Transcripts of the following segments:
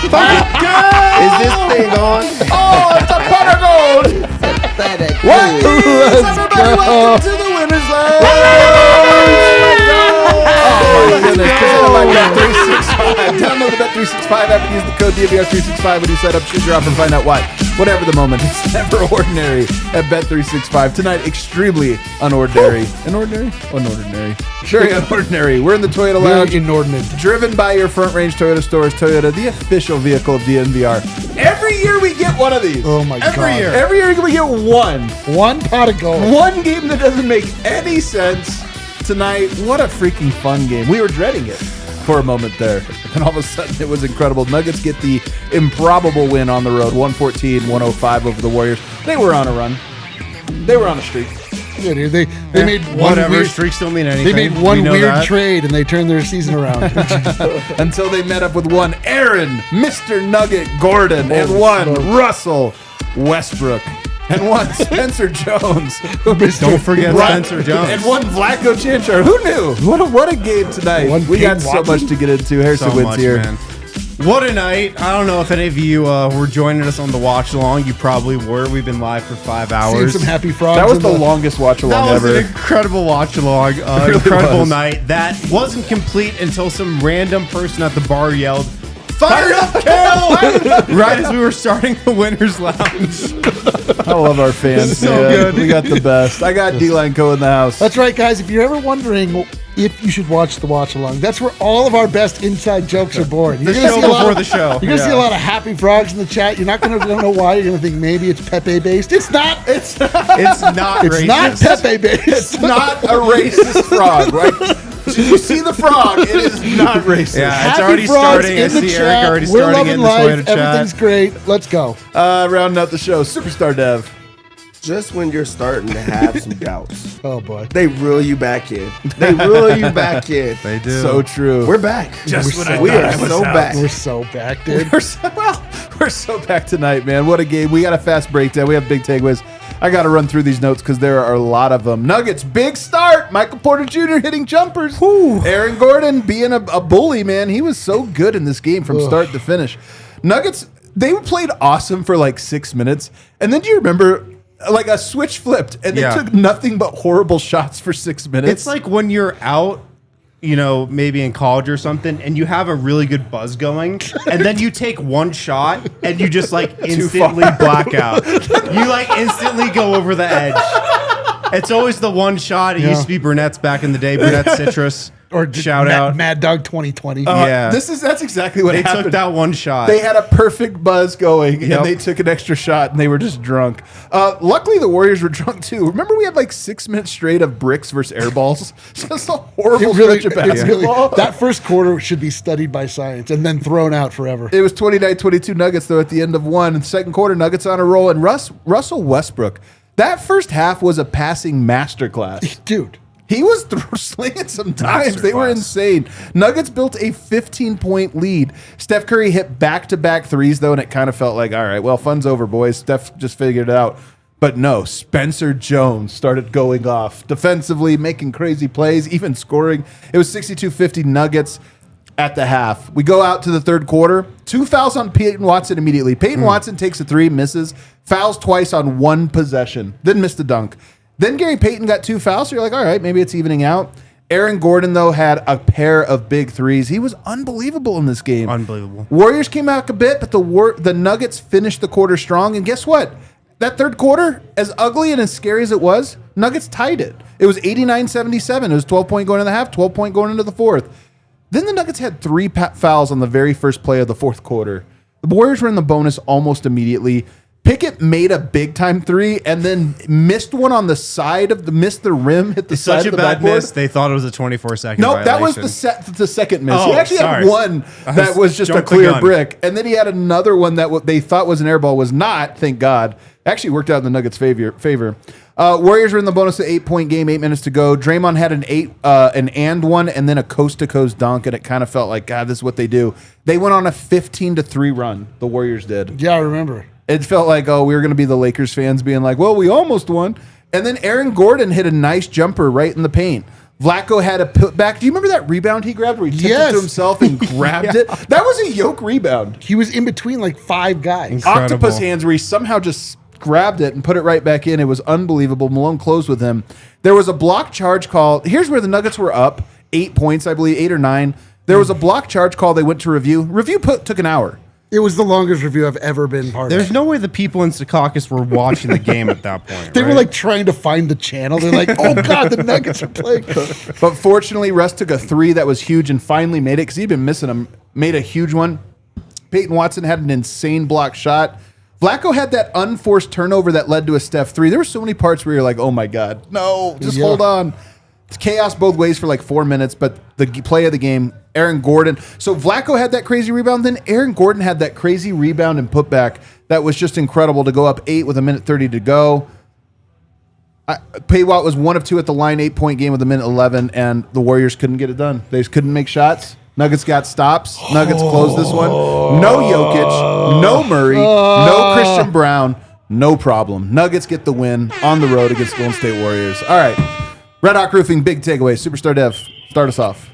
Is this thing on? Oh, it's a pot of gold! What is everybody? Welcome to the winner's line! Oh my goodness, presented by Bet365. Download the Bet365 app and use the code DNVR365 when you set up. Choose your offer and find out why. Whatever the moment, it's never ordinary at Bet365. Tonight, extremely unordinary. Unordinary? Unordinary. Very unordinary. We're in the Toyota Lounge. Very inordinate. Driven by your front range Toyota stores. Toyota, the official vehicle of DNVR. Every year we get one of these. Oh my God. Every year we get one. One pot of gold. One game that doesn't make any sense. Tonight, what a freaking fun game. We were dreading it for a moment there. And all of a sudden, it was incredible. Nuggets get the improbable win on the road, 114-105 over the Warriors. They were on a run. They were on a streak. Yeah, dude, they made one Whatever, weird, streaks don't mean anything. they made one weird that. trade and they turned their season around. Until they met up with one Aaron, Mr. Nugget Gordon, and one Russell Westbrook. And one Spencer Jones. Don't forget Spencer Jones. And one Vlatko Chanchar. Who knew? What a game tonight. We got so much to get into. Harrison wins here. Man. What a night. I don't know if any of you were joining us on the watch along. You probably were. We've been live for 5 hours. Seen some happy frogs. That was the longest watch along That was ever. an incredible watch along. Really Incredible was. night. That wasn't complete until some random person at the bar yelled, "Fire up, Cal!" Right as we were starting the Winners Lounge. I love our fans. So man. good. We got the best. I got D-Line Co in the house. That's right, guys. If you're ever wondering if you should watch the watch along, that's where all of our best inside jokes are born. You're The gonna show see a lot before of- the show. You're going to see a lot of happy frogs in the chat. You're not going to know why. You're going to think maybe it's Pepe based. It's not. It's not racist. Not Pepe based. It's not a racist frog, right? Did you see the frog? It is not racist. Yeah, it's Happy already frogs starting. I in the see chat. Eric already We're starting loving in this way to life. chat. Everything's great. Let's go. Rounding out the show, Superstar Dev. Just when you're starting to have some doubts, Oh, boy. they reel you back in. They reel you back in. They do. So true. We're back. Just when I we thought are I was so out. back. We're so back, dude. We're so back tonight, man. What a game. We got a fast breakdown. We have big takeaways. I got to run through these notes because there are a lot of them. Nuggets, big start. Michael Porter Jr. hitting jumpers. Aaron Gordon being a bully, man. He was so good in this game from start to finish. Nuggets, they played awesome for like 6 minutes. And then do you remember, like a switch flipped and they took nothing but horrible shots for 6 minutes? It's like when you're out, you know, maybe in college or something, and you have a really good buzz going, and then you take one shot and you just like instantly black out. You like instantly go over the edge. It's always the one shot. It used to be Burnett's back in the day. Burnett's Citrus. Or just shout out. Mad Dog 2020. Yeah. That's exactly what They happened. took that one shot. They had a perfect buzz going, Yep. and they took an extra shot, and they were just drunk. Luckily, the Warriors were drunk, too. Remember we had like 6 minutes straight of bricks versus air balls? Just a horrible stretch of basketball. That first quarter should be studied by science and then thrown out forever. It was 29-22 Nuggets, though, at the end of one. And second quarter, Nuggets on a roll. And Russell Westbrook, that first half was a passing masterclass. Dude. He was slinging some dimes. They were insane. Nuggets built a 15-point lead. Steph Curry hit back-to-back threes, though, and it kind of felt like, all right, well, fun's over, boys. Steph just figured it out. But no, Spencer Jones started going off defensively, making crazy plays, even scoring. It was 62-50 Nuggets at the half. We go out to the third quarter. 2 fouls on Peyton Watson immediately. Peyton Watson takes a three, misses. Fouls twice on one possession. Then missed a dunk. Then Gary Payton got 2 fouls, so you're like, all right, maybe it's evening out. Aaron Gordon, though, had a pair of big threes. He was unbelievable in this game. Unbelievable. Warriors came out a bit, but the Nuggets finished the quarter strong. And guess what? That third quarter, as ugly and as scary as it was, Nuggets tied it. It was 89-77. It was 12-point going into the half, 12-point going into the fourth. Then the Nuggets had 3 fouls on the very first play of the fourth quarter. The Warriors were in the bonus almost immediately. Pickett made a big time three and then missed one on the side of missed the rim, hit the It's side such of a the bad backboard. miss. They thought it was a 24-second Nope, that was violation. the second miss. Oh, He actually sorry. had one that was just a jumped the clear gun. brick, and then he had another one that they thought was an air ball, was not. Thank God. Actually worked out in the Nuggets' favor. Warriors were in the bonus, the 8-point game, 8 minutes to go. Draymond had an and one, and then a coast-to-coast dunk, and it kind of felt like, God, this is what they do. They went on a 15-3 run. The Warriors did. Yeah, I remember. It felt like, oh, we were going to be the Lakers fans being like, well, we almost won. And then Aaron Gordon hit a nice jumper right in the paint. Vlatko had a putback. Do you remember that rebound he grabbed where he tipped it to himself and grabbed it? That was a yoke rebound. He was in between like 5 guys. Incredible. Octopus hands where he somehow just grabbed it and put it right back in. It was unbelievable. Malone closed with him. There was a block charge call. Here's where the Nuggets were up 8 points, I believe, 8 or 9. There was a block charge call. They went to review. Took an hour. It was the longest review I've ever been part There's of. no way the people in Secaucus were watching the game at that point. They were right? like trying to find the channel. They're like, oh God, the Nuggets are playing. But fortunately, Russ took a three that was huge and finally made it because he'd been missing them. Made a huge one. Peyton Watson had an insane block shot. Vlatko had that unforced turnover that led to a Steph three. There were so many parts where you're like, oh my God, no, just hold on. It's chaos both ways for like 4 minutes, but the play of the game, Aaron Gordon. So Vlatko had that crazy rebound. Then Aaron Gordon had that crazy rebound and putback that was just incredible to go up 8 with 1:30 to go. PWat was 1 of 2 at the line, 8-point game with 1:11, and the Warriors couldn't get it done. They just couldn't make shots. Nuggets got stops. Nuggets closed this one. No Jokic, no Murray, no Christian Braun, no problem. Nuggets get the win on the road against Golden State Warriors. All right. Red Hawk Roofing, big takeaway. Superstar Dev, start us off.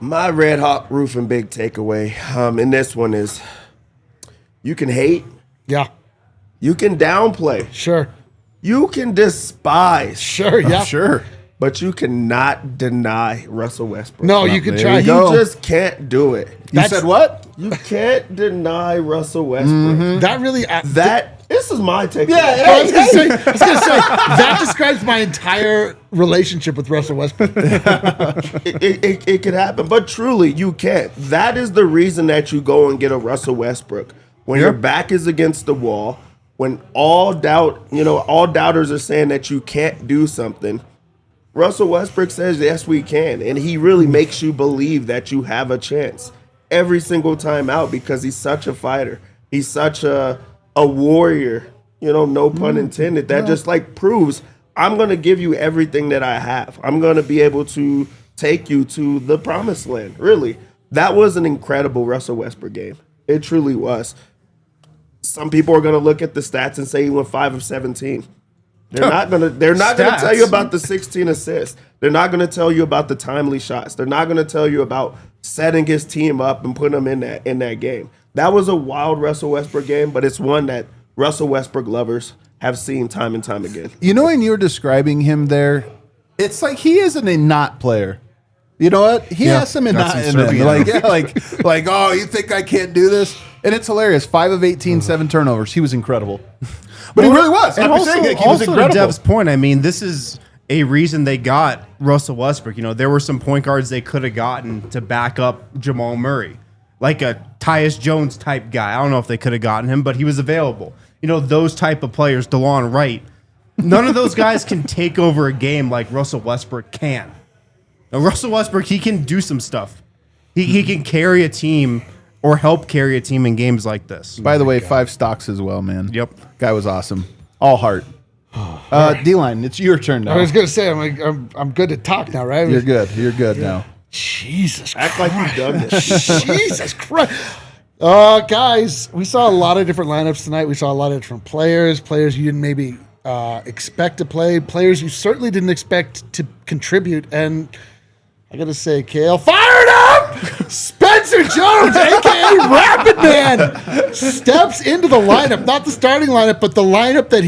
My Red Hawk Roofing big takeaway in this one is you can hate, Yeah, you can downplay, sure. you can despise, Sure, yeah. Sure. but you cannot deny Russell Westbrook. No, you can There try. you go. You just can't do it. You said what? You can't deny Russell Westbrook. That really... This is my takeaway. I was gonna say, that describes my entire relationship with Russell Westbrook. It could happen, but truly, you can't. That is the reason that you go and get a Russell Westbrook when your back is against the wall, when all doubters are saying that you can't do something. Russell Westbrook says, yes, we can, and he really makes you believe that you have a chance every single time out because he's such a fighter. He's such a warrior, no pun intended. That just like proves I'm going to give you everything that I have. I'm going to be able to take you to the promised land. Really, that was an incredible Russell Westbrook game. It truly was. Some people are going to look at the stats and say he went 5 of 17. They're not going to tell you about the 16 assists. They're not going to tell you about the timely shots. They're not going to tell you about setting his team up and putting them in that game. That was a wild Russell Westbrook game, but it's one that Russell Westbrook lovers have seen time and time again. When you were describing him there, it's like he isn't a not player. You know what? He has some not in him. Like, oh, you think I can't do this? And it's hilarious. 5 of 18, 7 turnovers. He was incredible. But he really was. And I'm also, saying, like, he was to incredible. Dev's point, I mean, this is a reason they got Russell Westbrook. There were some point guards they could have gotten to back up Jamal Murray, like a Tyus Jones type guy. I don't know if they could have gotten him, but he was available. Those type of players, DeLon Wright. None of those guys can take over a game like Russell Westbrook can. Now, Russell Westbrook, he can do some stuff. He can carry a team or help carry a team in games like this. By the way, 5 stocks as well, man. Yep. Guy was awesome. All heart. D-Line, it's your turn now. I was gonna say, I'm good to talk now, right? You're good. You're good now. Jesus Christ. Act like you've done this. Jesus Christ. Guys, we saw a lot of different lineups tonight. We saw a lot of different players you didn't maybe expect to play, players you certainly didn't expect to contribute. And I got to say, Kale, fired up! Spencer Jones, a.k.a. Rapid Man, steps into the lineup. Not the starting lineup, but the lineup that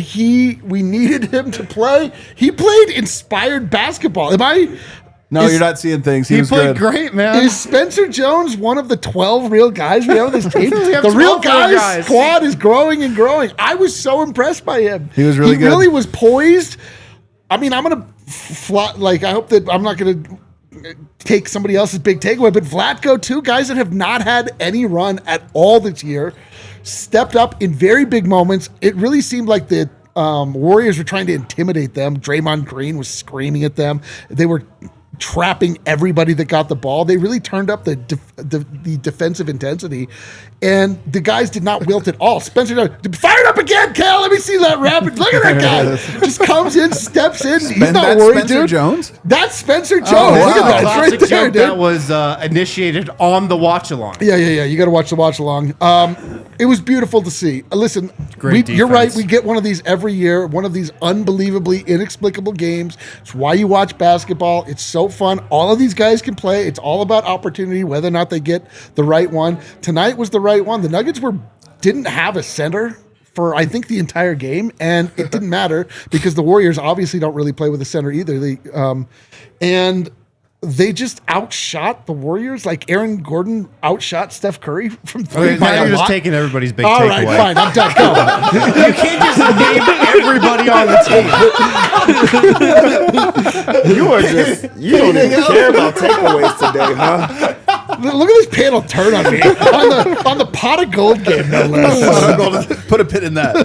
we needed him to play. He played inspired basketball. No, you're not seeing things. He was played good. great, man. Is Spencer Jones one of the 12 real guys we have on this team? We have The real 12 real guys. squad is growing and growing. I was so impressed by him. He was really good. He really was poised. I mean, I'm going to I hope that I'm not going to take somebody else's big takeaway, but Vlatko, 2 guys that have not had any run at all this year. stepped up in very big moments. It really seemed like the Warriors were trying to intimidate them. Draymond Green was screaming at them. They were trapping everybody that got the ball. They really turned up the defensive intensity, and the guys did not wilt at all. Spencer fired up again, Cal. Let me see that rapid. Look at that guy. Just comes in, steps in. He's not worried, Spencer dude. Jones? That's Spencer Jones. Oh, Look at that. It's Classic right there, joke dude. that was initiated on the watch along. Yeah. You got to watch the watch along. It was beautiful to see. Listen, Great you're defense. right. We get one of these every year, one of these unbelievably inexplicable games. It's why you watch basketball. It's so fun. All of these guys can play. It's all about opportunity, whether or not they get the right one. Tonight was the right one. The Nuggets didn't have a center for, I think, the entire game, and it didn't matter because the Warriors obviously don't really play with a center either. They just outshot the Warriors. Like Aaron Gordon outshot Steph Curry from three. Okay, by now a you're just lot. taking everybody's big All takeaway. right, fine. I'm done. Go. You can't just name everybody on the team. You don't even care about takeaways today, huh? Look at this panel turn on me on the pot of gold game, no less. Put a pin in that.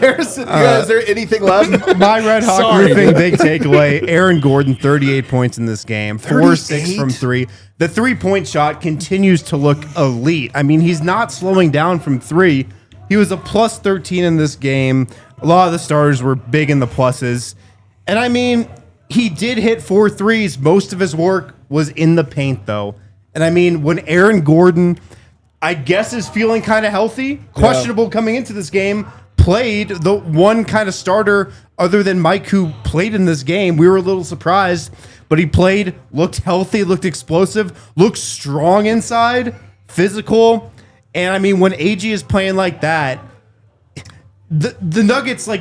Harrison, is there anything left? My Red Hawk Sorry. Roofing big takeaway. Aaron Gordon, 38 points in this game. 4-6 38? from 3. The 3-point shot continues to look elite. I mean, he's not slowing down from 3. He was a plus 13 in this game. A lot of the starters were big in the pluses. And I mean, he did hit 4 threes. Most of his work was in the paint, though. And I mean, when Aaron Gordon, I guess, is feeling kind of healthy, questionable coming into this game, played the one kind of starter other than Mike who played in this game. We were a little surprised, but he played, looked healthy, looked explosive, looked strong inside, physical. And I mean, when AG is playing like that, the Nuggets, like,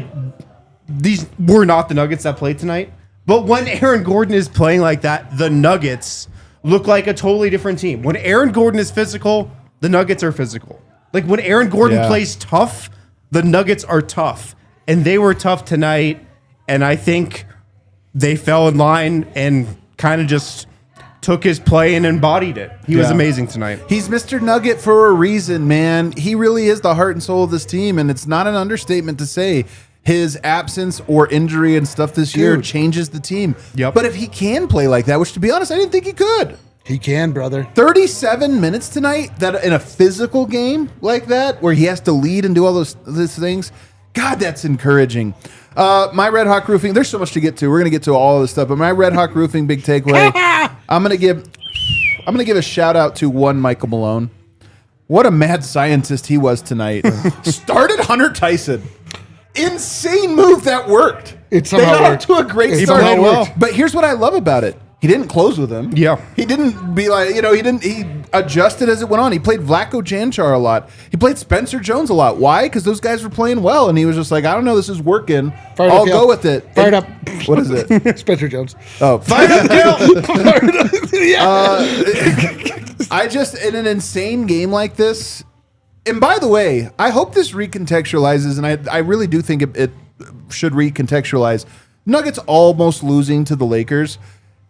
these were not the Nuggets that played tonight. But when Aaron Gordon is playing like that, the Nuggets look like a totally different team. When Aaron Gordon is physical, the Nuggets are physical. Like when Aaron Gordon plays tough, the Nuggets are tough. And they were tough tonight. And I think they fell in line and kind of just took his play and embodied it. He was amazing tonight. He's Mr. Nugget for a reason, man. He really is the heart and soul of this team, and it's not an understatement to say his absence or injury and stuff this year changes the team. Yep. But if he can play like that, which to be honest, I didn't think he could. He can, brother. 37 minutes tonight that in a physical game like that, where he has to lead and do all those things, God, that's encouraging. My Red Hawk Roofing, there's so much to get to. We're gonna get to all of this stuff, but my Red Hawk Roofing big takeaway. I'm gonna give a shout out to one Michael Malone. What a mad scientist he was tonight. Started Hunter Tyson. Insane move that worked. It somehow they got worked. off to a great It start. somehow worked. But here's what I love about it. He didn't close with him. Yeah. He didn't be like, he adjusted as it went on. He played Vlatko Jančar a lot. He played Spencer Jones a lot. Why? Because those guys were playing well, and he was just like, I don't know, this is working. Fired I'll up, go Gil. with it. Fired up. What is it? Spencer Jones. Oh, Fired up, Gil! I just, in an insane game like this, and by the way, I hope this recontextualizes, and I really do think it should recontextualize. Nuggets almost losing to the Lakers.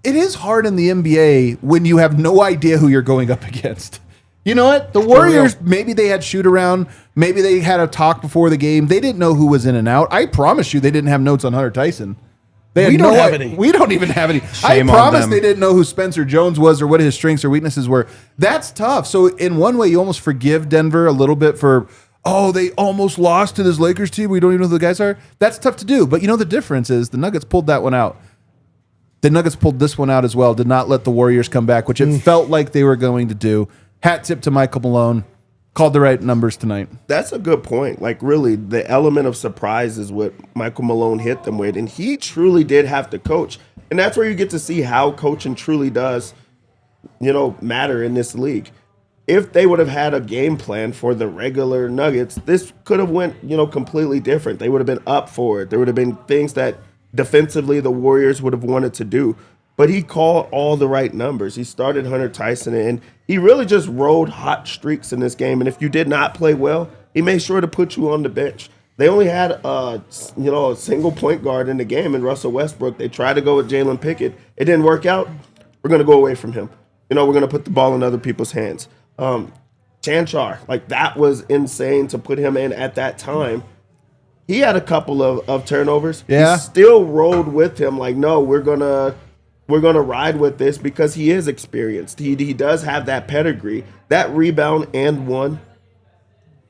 It is hard in the NBA when you have no idea who you're going up against. You know what? The Warriors, maybe they had shoot around. Maybe they had a talk before the game. They didn't know who was in and out. I promise you they didn't have notes on Hunter Tyson. We don't have any. We don't even have any. Shame I on promise them. they didn't know who Spencer Jones was or what his strengths or weaknesses were. That's tough. So in one way, you almost forgive Denver a little bit for, oh, they almost lost to this Lakers team. We don't even know who the guys are. That's tough to do. But you know the difference is the Nuggets pulled that one out. The Nuggets pulled this one out as well. Did not let the Warriors come back, which it felt like they were going to do. Hat tip to Michael Malone. Called the right numbers tonight. That's a good point. Like, really, the element of surprise is what Michael Malone hit them with. And he truly did have to coach. And that's where you get to see how coaching truly does, matter in this league. If they would have had a game plan for the regular Nuggets, this could have went, completely different. They would have been up for it. There would have been things that defensively the Warriors would have wanted to do. But he called all the right numbers. He started Hunter Tyson, and he really just rode hot streaks in this game. And if you did not play well, he made sure to put you on the bench. They only had a single point guard in the game in Russell Westbrook. They tried to go with Jalen Pickett. It didn't work out. We're going to go away from him. We're going to put the ball in other people's hands. Chanchar. Like, that was insane to put him in at that time. He had a couple of turnovers. Yeah. He still rolled with him. Like, no, we're gonna ride with this because he is experienced. He does have that pedigree. That rebound and one.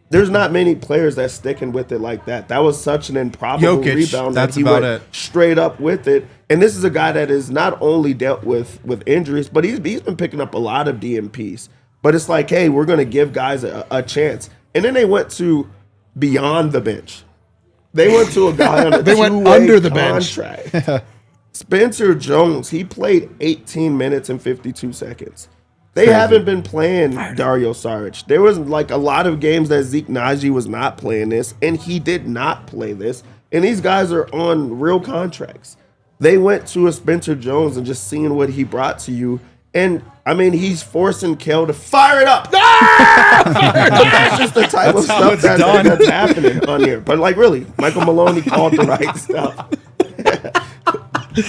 There's not many players that's sticking with it like that. That was such an improbable Jokic, rebound. that's that he about went it. straight up with it. And this is a guy that has not only dealt with injuries, but he's been picking up a lot of DNPs. But it's like, hey, we're going to give guys a chance. And then they went to beyond the bench. They went to a guy on a They went two-way under the bench. contract. Spencer Jones, he played 18 minutes and 52 seconds. They haven't been playing Dario Saric. There was like a lot of games that Zeke Naji was not playing this, and he did not play this. And these guys are on real contracts. They went to a Spencer Jones and just seeing what he brought to you. And, I mean, he's forcing Kel to fire it up. That's just the type of stuff that's happening on here. But, like, really, Michael Maloney called the right stuff. We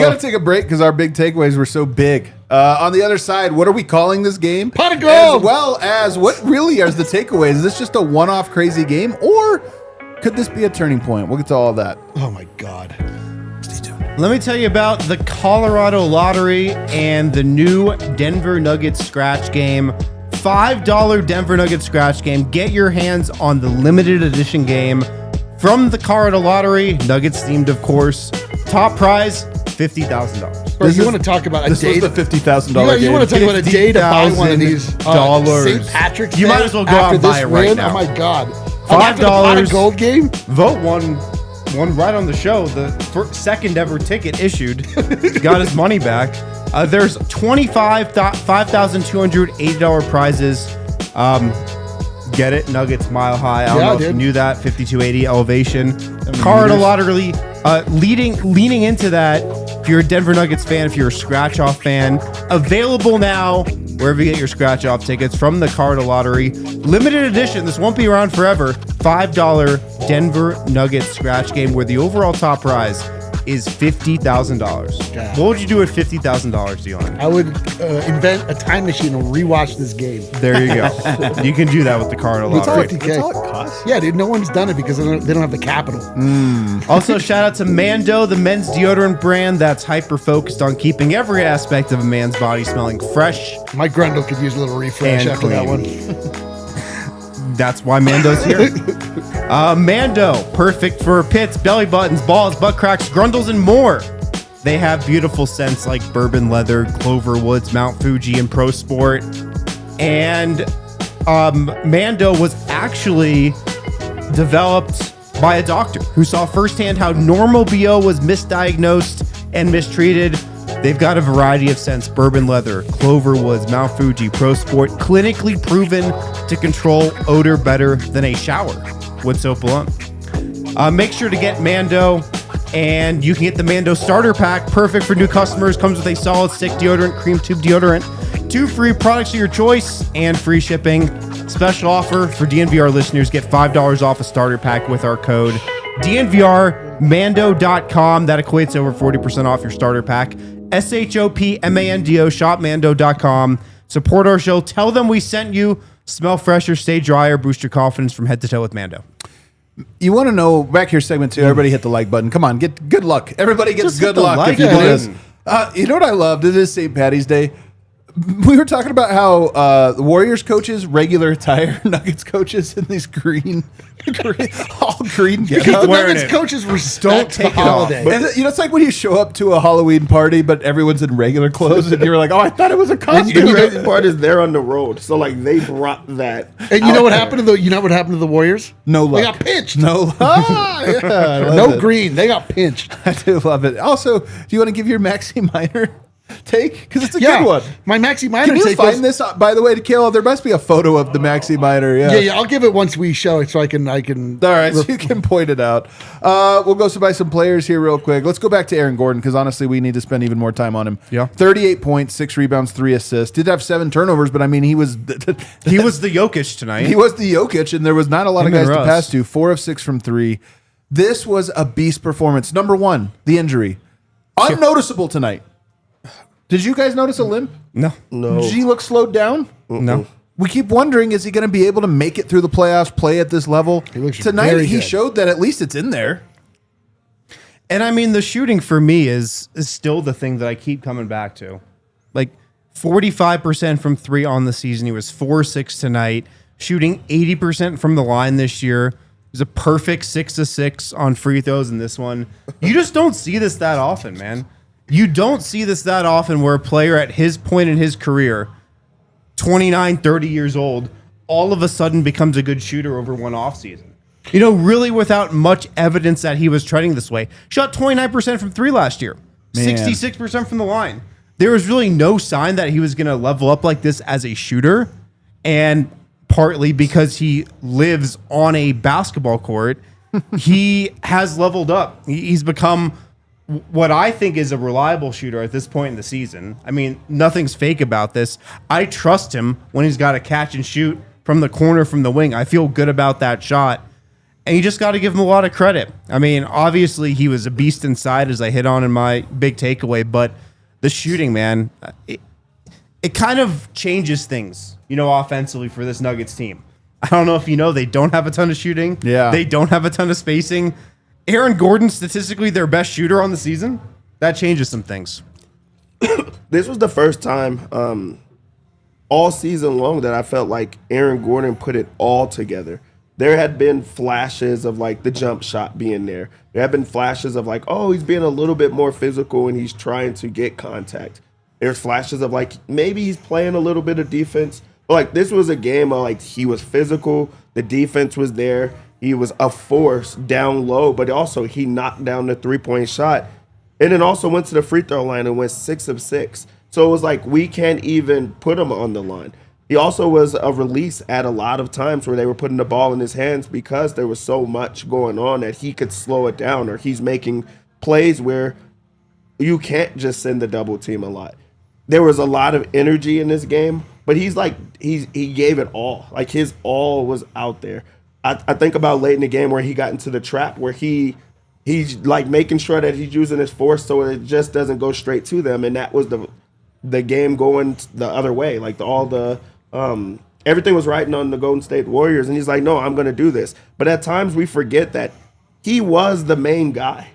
got to take a break because our big takeaways were so big. On the other side, what are we calling this game? Pot of gold! As well as what really is the takeaways? Is this just a one-off crazy game, or could this be a turning point? We'll get to all of that. Oh, my God. Let me tell you about the Colorado Lottery and the new Denver Nuggets scratch game. $5 Denver Nuggets scratch game. Get your hands on the limited edition game from the Colorado Lottery. Nuggets themed, of course. Top prize, $50,000. Bro, you want to talk about a This day? was the $50,000 You game. want to talk about a day to buy one of these $50,000. St. Patrick's You Day might as well go after out and buy this it right win? now. Oh, my God. $5. After the pot of gold game? Vote one right on the show. The second ever ticket issued. Got his money back. There's $5,280 prizes. Get it? Nuggets Mile High. I don't know if you knew that. 5280 elevation. Colorado Lottery leaning into that. If you're a Denver Nuggets fan, if you're a scratch off fan, available now wherever you get your scratch off tickets from the Colorado Lottery. Limited edition. This won't be around forever. $5 Denver Nuggets scratch game where the overall top prize is $50,000. God. What would you do with $50,000, Dion? I would invent a time machine and rewatch this game. There you go. You can do that with the Colorado It's all Lottery. $50K. That's all it costs. Yeah, dude, no one's done it because they don't have the capital. Also, shout out to Mando, the men's deodorant brand that's hyper-focused on keeping every aspect of a man's body smelling fresh. My Grundle could use a little refresh And after that one. That's why Mando's here. Mando, perfect for pits, belly buttons, balls, butt cracks, grundles, and more. They have beautiful scents like bourbon leather, clover woods, Mount Fuji, and Pro Sport. And Mando was actually developed by a doctor who saw firsthand how normal BO was misdiagnosed and mistreated. They've got a variety of scents: bourbon leather, clover woods, Mount Fuji, Pro Sport, clinically proven to control odor better than a shower with soap alone. Make sure to get Mando, and you can get the Mando starter pack, perfect for new customers. Comes with a solid stick deodorant, cream tube deodorant, 2 free products of your choice, and free shipping. Special offer for DNVR listeners: get $5 off a starter pack with our code DNVRMando.com. That equates to over 40% off your starter pack. SHOPMANDO, shopmando.com. Support our show. Tell them we sent you. Smell fresher, stay drier, boost your confidence from head to toe with Mando. You want to know, back here segment 2, everybody hit the like button. Come on, get good luck. Everybody gets Just hit good the luck like if you do this. button. You know what I loved? It is St. Patty's Day. We were talking about how the Warriors coaches, regular attire, Nuggets coaches in these green all green Because getups. the wearing Nuggets it. coaches respect Don't the take it off. holiday. And, you know, it's like when you show up to a Halloween party, but everyone's in regular clothes, and you're like, "Oh, I thought it was a The costume." crazy part is they're on the road, so like they brought that. And you know out what there. happened to the Warriors? No luck. They got pinched. No, yeah, I love No it. green. They got pinched. I do love it. Also, do you want to give your Maxi Minor take? Because it's a good one. My Maxi Minor Can you take find was- this, by the way, to Kale? There must be a photo of the Maxi Minor. Yeah, I'll give it once we show it so I can. All right, so you can point it out. We'll go by some players here real quick. Let's go back to Aaron Gordon because honestly, we need to spend even more time on him. Yeah. 38 points, 6 rebounds, 3 assists. Did have 7 turnovers, but I mean, he was He was the Jokic tonight. he was the Jokic, and there was not a lot Him of and guys to Russ. pass to. 4 of 6 from 3. This was a beast performance. Number 1, the injury, unnoticeable tonight. Did you guys notice a limp? No. Did he look slowed down? No. we keep wondering, is he going to be able to make it through the playoffs, play at this level? Tonight, very he good. showed that at least it's in there. And I mean, the shooting for me is still the thing that I keep coming back to. Like 45% from three on the season. He was 4-6 tonight, shooting 80% from the line this year. It was a perfect 6-6 on free throws in this one. You just don't see this that often, man. You don't see this that often where a player at his point in his career, 29, 30 years old, all of a sudden becomes a good shooter over one offseason. You know, really without much evidence that he was trending this way. Shot 29% from three last year, 66% from the line. There was really no sign that he was going to level up like this as a shooter. And partly because he lives on a basketball court, he has leveled up. He's become what I think is a reliable shooter at this point in the season. I mean, nothing's fake about this. I trust him when he's got to catch and shoot from the corner, from the wing. I feel good about that shot. And you just got to give him a lot of credit. I mean, obviously, he was a beast inside, as I hit on in my big takeaway. But the shooting, man, it kind of changes things, you know, offensively for this Nuggets team. I don't know if you know, they don't have a ton of shooting. Yeah. They don't have a ton of spacing. Aaron Gordon, statistically their best shooter on the season. That changes some things. This was the first time all season long that I felt like Aaron Gordon put it all together. There had been flashes of like the jump shot being there. There had been flashes of like, oh, he's being a little bit more physical and he's trying to get contact. There's flashes of like maybe he's playing a little bit of defense. But like this was a game of like he was physical, the defense was there. He was a force down low, but also he knocked down the 3-point shot and then also went to the free throw line and went 6 of 6. So it was like we can't even put him on the line. He also was a release at a lot of times where they were putting the ball in his hands because there was so much going on that he could slow it down, or he's making plays where you can't just send the double team a lot. There was a lot of energy in this game, but he gave it all. Like his all was out there. I think about late in the game where he got into the trap where he's like making sure that he's using his force so it just doesn't go straight to them, and that was the game going the other way. Like everything was riding on the Golden State Warriors, and he's like, no, I'm going to do this. But at times we forget that he was the main guy.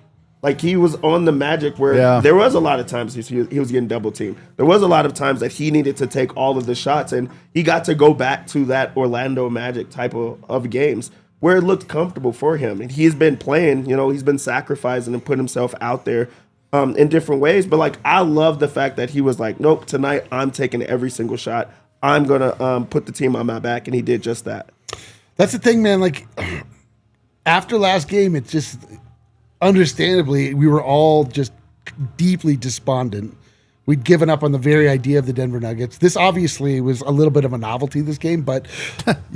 Like he was on the Magic where there was a lot of times he was getting double teamed. There was a lot of times that he needed to take all of the shots, and he got to go back to that Orlando Magic type of games where it looked comfortable for him. And he's been playing, you know, he's been sacrificing and putting himself out there in different ways. But like I love the fact that he was like, nope, tonight I'm taking every single shot. I'm going to put the team on my back, and he did just that. That's the thing, man. Like, after last game, it's just, understandably, we were all just deeply despondent. We'd given up on the very idea of the Denver Nuggets. This obviously was a little bit of a novelty, this game, but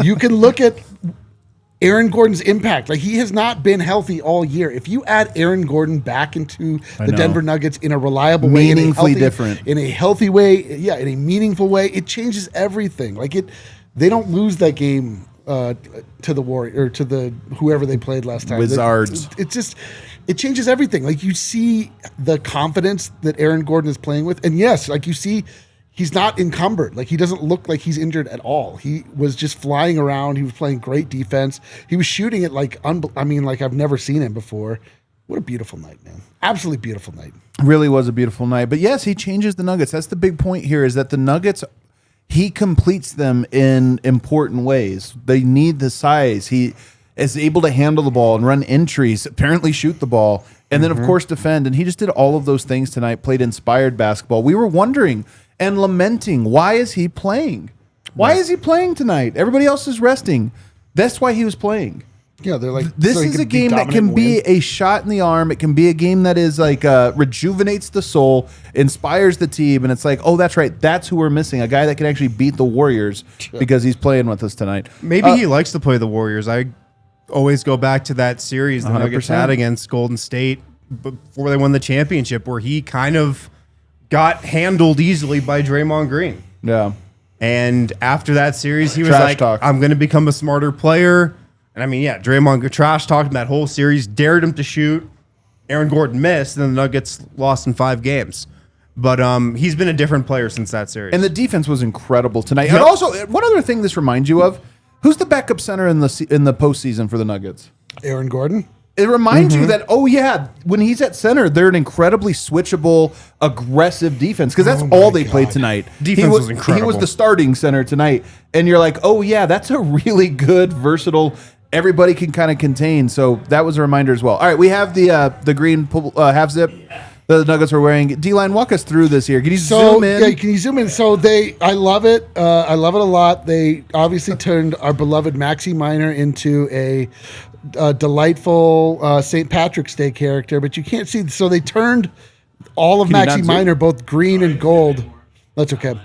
you can look at Aaron Gordon's impact. Like, he has not been healthy all year. If you add Aaron Gordon back into the Denver Nuggets in a reliable way, in a healthy way, in a meaningful way, it changes everything. Like they don't lose that game to the Warriors or to the whoever they played last time. Wizards. It changes everything. Like you see the confidence that Aaron Gordon is playing with, and yes, like you see. He's not encumbered. Like he doesn't look like he's injured at all. He was just flying around. He was playing great defense. He was shooting it like I've never seen him before. What a beautiful night, man. Absolutely beautiful night. Really was a beautiful night. But yes, he changes the Nuggets. That's the big point here is that the Nuggets, he completes them in important ways. They need the size. He is able to handle the ball and run entries, apparently shoot the ball, and then, of course, defend. And he just did all of those things tonight, played inspired basketball. We were wondering and lamenting, why is he playing? Why is he playing tonight? Everybody else is resting. That's why he was playing. Yeah, they're like, this is a game that can be a shot in the arm. It can be a game that is like rejuvenates the soul, inspires the team, and it's like, oh, that's right. That's who we're missing. A guy that can actually beat the Warriors because he's playing with us tonight. Maybe he likes to play the Warriors. I always go back to that series the 100%. Nuggets had against Golden State before they won the championship, where he kind of got handled easily by Draymond Green. Yeah. And after that series, he was Trash like, talk. I'm going to become a smarter player. And I mean, yeah, Draymond trash talked him that whole series, dared him to shoot. Aaron Gordon missed, and the Nuggets lost in 5 games. But he's been a different player since that series. And the defense was incredible tonight. Yep. And also, one other thing this reminds you of, who's the backup center in the postseason for the Nuggets? Aaron Gordon. It reminds you that, when he's at center, they're an incredibly switchable, aggressive defense because that's all they played tonight. Defense was incredible. He was the starting center tonight. And you're like, oh, yeah, that's a really good, versatile, everybody can kind of contain. So that was a reminder as well. All right, we have the green half zip the Nuggets were wearing. D-Line, walk us through this here. Can you zoom in? Yeah, can you zoom in? So I love it. I love it a lot. They obviously turned our beloved Maxi Minor into a delightful St. Patrick's Day character, but you can't see. So they turned all of Maxi Minor both green and gold. That's okay.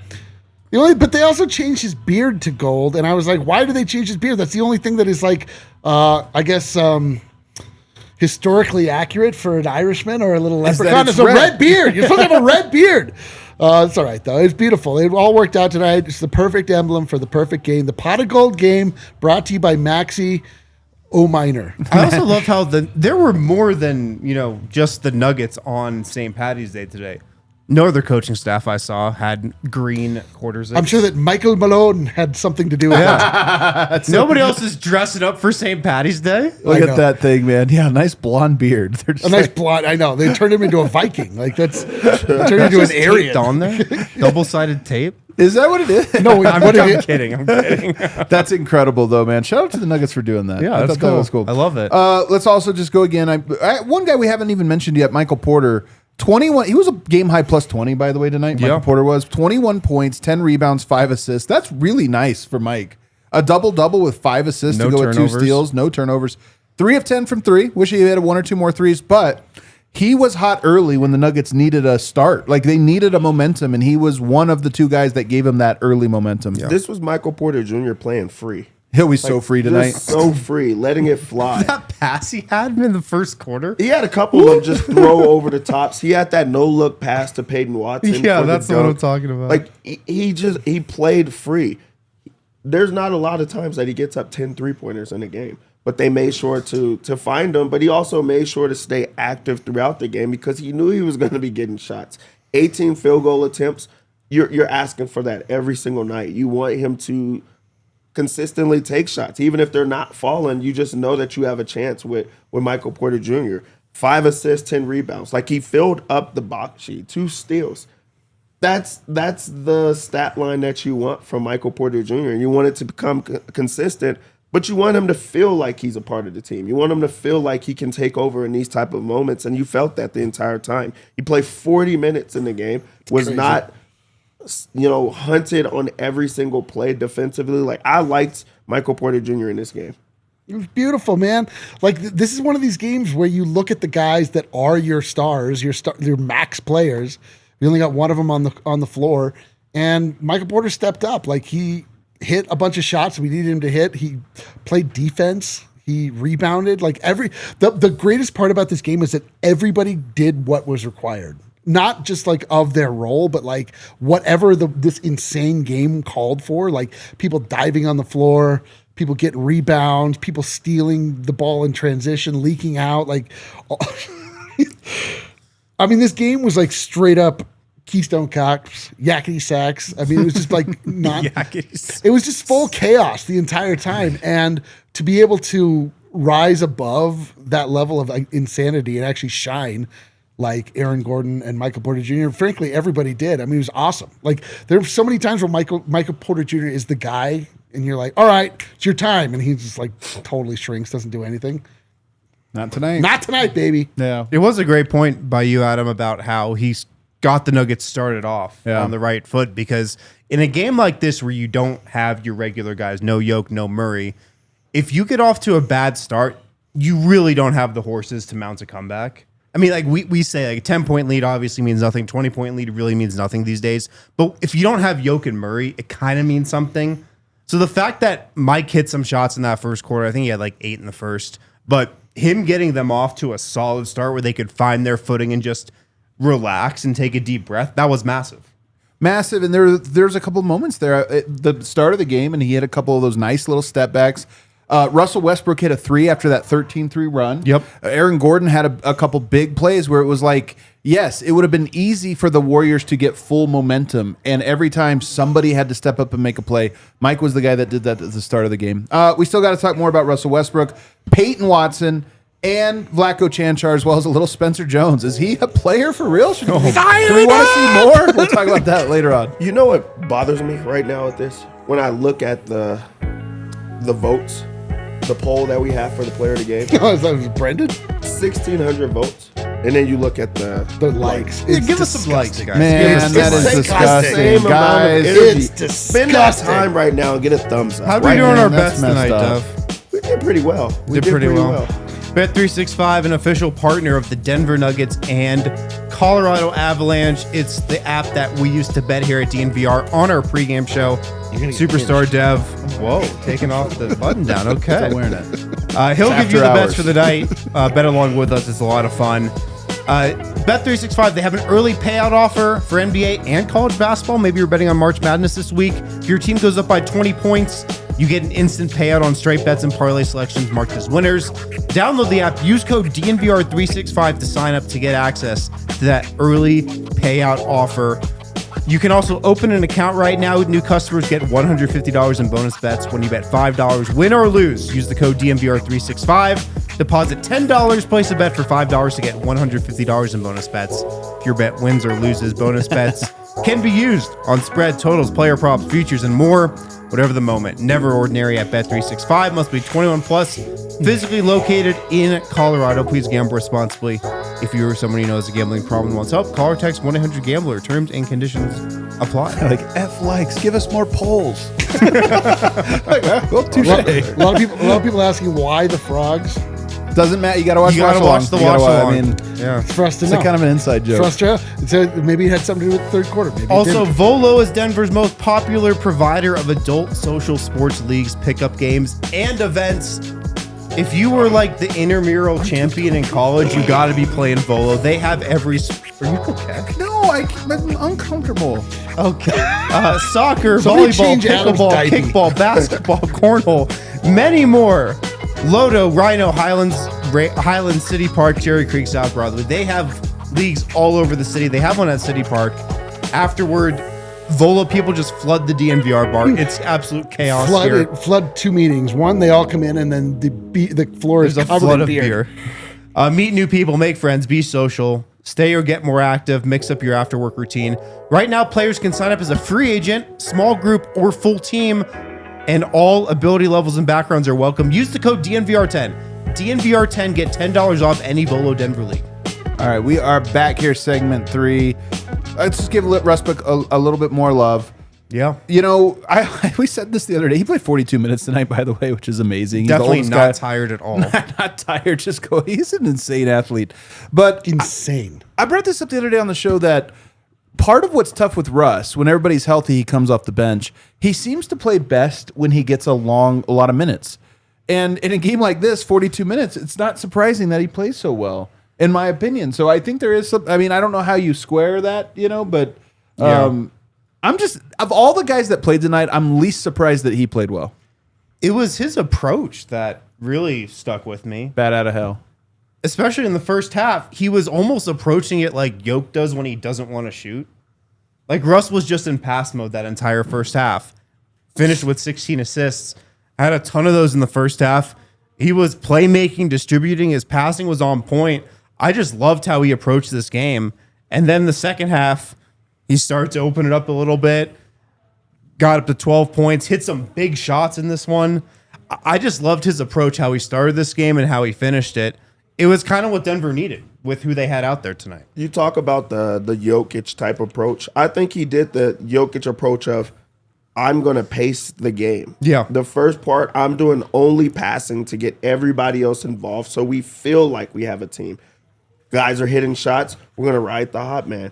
But they also changed his beard to gold, and I was like, why do they change his beard? That's the only thing that is like, I guess, historically accurate for an Irishman or a little leprechaun. It's a red beard. You're supposed to have a red beard. It's all right, though. It's beautiful. It all worked out tonight. It's the perfect emblem for the perfect game. The Pot of Gold game brought to you by Maxi Minor. I also love how there were more than, just the Nuggets on St. Patty's Day today. No other coaching staff I saw had green quarters. I'm sure that Michael Malone had something to do with that. Nobody else is dressing up for St. Patty's Day. Look at that thing, man. Yeah, nice blonde beard. A nice blonde. I know. They turned him into a Viking. Like turned him into an Aryan. On there, double-sided tape. Is that what it is? No, I'm kidding. That's incredible, though, man. Shout out to the Nuggets for doing that. Yeah, that's cool. That was cool. I love it. Let's also just go again. One guy we haven't even mentioned yet, Michael Porter. 21. He was a game high plus 20, by the way, tonight. Michael Porter was 21 points, 10 rebounds, 5 assists. That's really nice for Mike. A double-double with 5 assists to go with 2 steals, no turnovers. 3 of 10 from 3. Wish he had 1 or 2 more threes, but he was hot early when the Nuggets needed a start. Like they needed a momentum, and he was one of the 2 guys that gave him that early momentum. Yeah. This was Michael Porter Jr. playing free. He'll be so free tonight. So free, letting it fly. That pass he had in the first quarter. He had a couple of them just throw over the tops. He had that no-look pass to Peyton Watson. Yeah, that's what I'm talking about. Like, he played free. There's not a lot of times that he gets up 10 3-pointers in a game, but they made sure to find him. But he also made sure to stay active throughout the game because he knew he was going to be getting shots. 18 field goal attempts. You're asking for that every single night. You want him to consistently take shots. Even if they're not falling, you just know that you have a chance with Michael Porter Jr. 5 assists, 10 rebounds. Like he filled up the box sheet, 2 steals. That's the stat line that you want from Michael Porter Jr. And you want it to become consistent, but you want him to feel like he's a part of the team. You want him to feel like he can take over in these type of moments, and you felt that the entire time. He played 40 minutes in the game, was not hunted on every single play defensively. Like I liked Michael Porter Jr. in this game. It was beautiful, man. Like this is one of these games where you look at the guys that are your stars, your max players. We only got one of them on the floor, and Michael Porter stepped up. Like he hit a bunch of shots we needed him to hit. He played defense. He rebounded. Like the greatest part about this game is that everybody did what was required. Not just like of their role, but like whatever this insane game called for, like people diving on the floor, people getting rebounds, people stealing the ball in transition, leaking out. Like, I mean, this game was like straight up Keystone Cops, yakety sacks. I mean, it was just like it was just full chaos the entire time. And to be able to rise above that level of insanity and actually shine like Aaron Gordon and Michael Porter Jr. Frankly, everybody did. I mean, it was awesome. Like there were so many times where Michael Porter Jr. is the guy, and you're like, "All right, it's your time," and he just like totally shrinks, doesn't do anything. Not tonight. Not tonight, baby. Yeah. It was a great point by you, Adam, about how he's got the Nuggets started off on the right foot, because in a game like this where you don't have your regular guys, no Jokic, no Murray, if you get off to a bad start, you really don't have the horses to mount a comeback. I mean, like we say, like a 10-point lead obviously means nothing. 20-point lead really means nothing these days. But if you don't have Jokic and Murray, it kind of means something. So the fact that Mike hit some shots in that first quarter, I think he had like 8 in the first, but him getting them off to a solid start where they could find their footing and just relax and take a deep breath, that was massive. Massive, and there's a couple moments there at the start of the game, and he had a couple of those nice little step backs. Russell Westbrook hit a 3 after that 13-3 run. Yep. Aaron Gordon had a couple big plays where it was like, yes, it would have been easy for the Warriors to get full momentum. And every time somebody had to step up and make a play, Mike was the guy that did that at the start of the game. We still got to talk more about Russell Westbrook, Peyton Watson, and Vlatko Chanchar, as well as a little Spencer Jones. Is he a player for real? Do we want to see more? We'll talk about that later on. You know what bothers me right now with this? When I look at the votes, the poll that we have for the player of the game. Oh, is that Brendan? 1,600 votes. And then you look at the likes. Yeah, give us some likes, guys. Man, that is disgusting. Guys, it's disgusting. Spend our time right now and get a thumbs up. How are we doing our best tonight, Dove? We did pretty well. We did pretty well. Bet365, an official partner of the Denver Nuggets and Colorado Avalanche. It's the app that we used to bet here at DNVR on our pregame show. Superstar Dev. Whoa, taking off the button down. Okay. Wearing it. He'll give you the bets for the night. Bet along with us. It's a lot of fun. Bet365, they have an early payout offer for NBA and college basketball. Maybe you're betting on March Madness this week. If your team goes up by 20 points, you get an instant payout on straight bets and parlay selections marked as winners. Download the app. Use code DNVR365 to sign up to get access to that early payout offer. You can also open an account right now. New customers get $150 in bonus bets when you bet $5. Win or lose, use the code DNVR365. Deposit $10, place a bet for $5 to get $150 in bonus bets. If your bet wins or loses, bonus bets can be used on spread, totals, player props, futures, and more. Whatever the moment. Never ordinary at Bet365. Must be 21 plus. Physically located in Colorado. Please gamble responsibly. If you or someone you know has a gambling problem and wants help, call or text 1-800-GAMBLER. Terms and conditions apply. Like F likes. Give us more polls. Well, touche. A lot of people asking why the frogs. Doesn't matter. You got to watch. You got to watch the watch along. I mean, yeah, it's for us to it's know. kind of an inside joke. For us to know. Maybe it had something to do with the third quarter. Maybe also, Volo is Denver's most popular provider of adult social sports leagues, pickup games, and events. If you were like the intramural champion in college, you got to be playing Volo. They have every. Are you okay? No, I'm uncomfortable. Okay. Soccer, Somebody volleyball, change Adam's pickleball, diaper. kickball, basketball, cornhole, many more. Lodo, Rhino, Highland City Park, Cherry Creek, South Broadway. They have leagues all over the city. They have one at City Park. Afterward, Volo people just flood the DNVR bar. It's absolute chaos here. Flood two meetings. One, they all come in, and then the floor is There's a covered flood in of beer. Meet new people, make friends, be social, stay or get more active, mix up your after work routine. Right now, players can sign up as a free agent, small group, or full team, and all ability levels and backgrounds are welcome. Use the code DNVR10. DNVR10, get $10 off any Volo Denver league. All right, we are back here, segment 3. Let's just give Westbrook a little bit more love. Yeah. You know, we said this the other day. He played 42 minutes tonight, by the way, which is amazing. He's Definitely the not oldest guy. tired at all. Not tired, just go. He's an insane athlete. But Insane. I brought this up the other day on the show that part of what's tough with Russ, when everybody's healthy, he comes off the bench. He seems to play best when he gets a lot of minutes. And in a game like this, 42 minutes, it's not surprising that he plays so well, in my opinion. So I think there is some, I mean, I don't know how you square that, but I'm just, of all the guys that played tonight, I'm least surprised that he played well. It was his approach that really stuck with me. Bat out of hell. Especially in the first half, he was almost approaching it like Jokic does when he doesn't want to shoot. Like Russ was just in pass mode that entire first half. Finished with 16 assists. Had a ton of those in the first half. He was playmaking, distributing. His passing was on point. I just loved how he approached this game. And then the second half, he started to open it up a little bit. Got up to 12 points. Hit some big shots in this one. I just loved his approach, how he started this game and how he finished it. It was kind of what Denver needed with who they had out there tonight. You talk about the Jokic type approach. I think he did the Jokic approach of, I'm going to pace the game. Yeah. The first part, I'm doing only passing to get everybody else involved so we feel like we have a team. Guys are hitting shots. We're going to ride the hot man.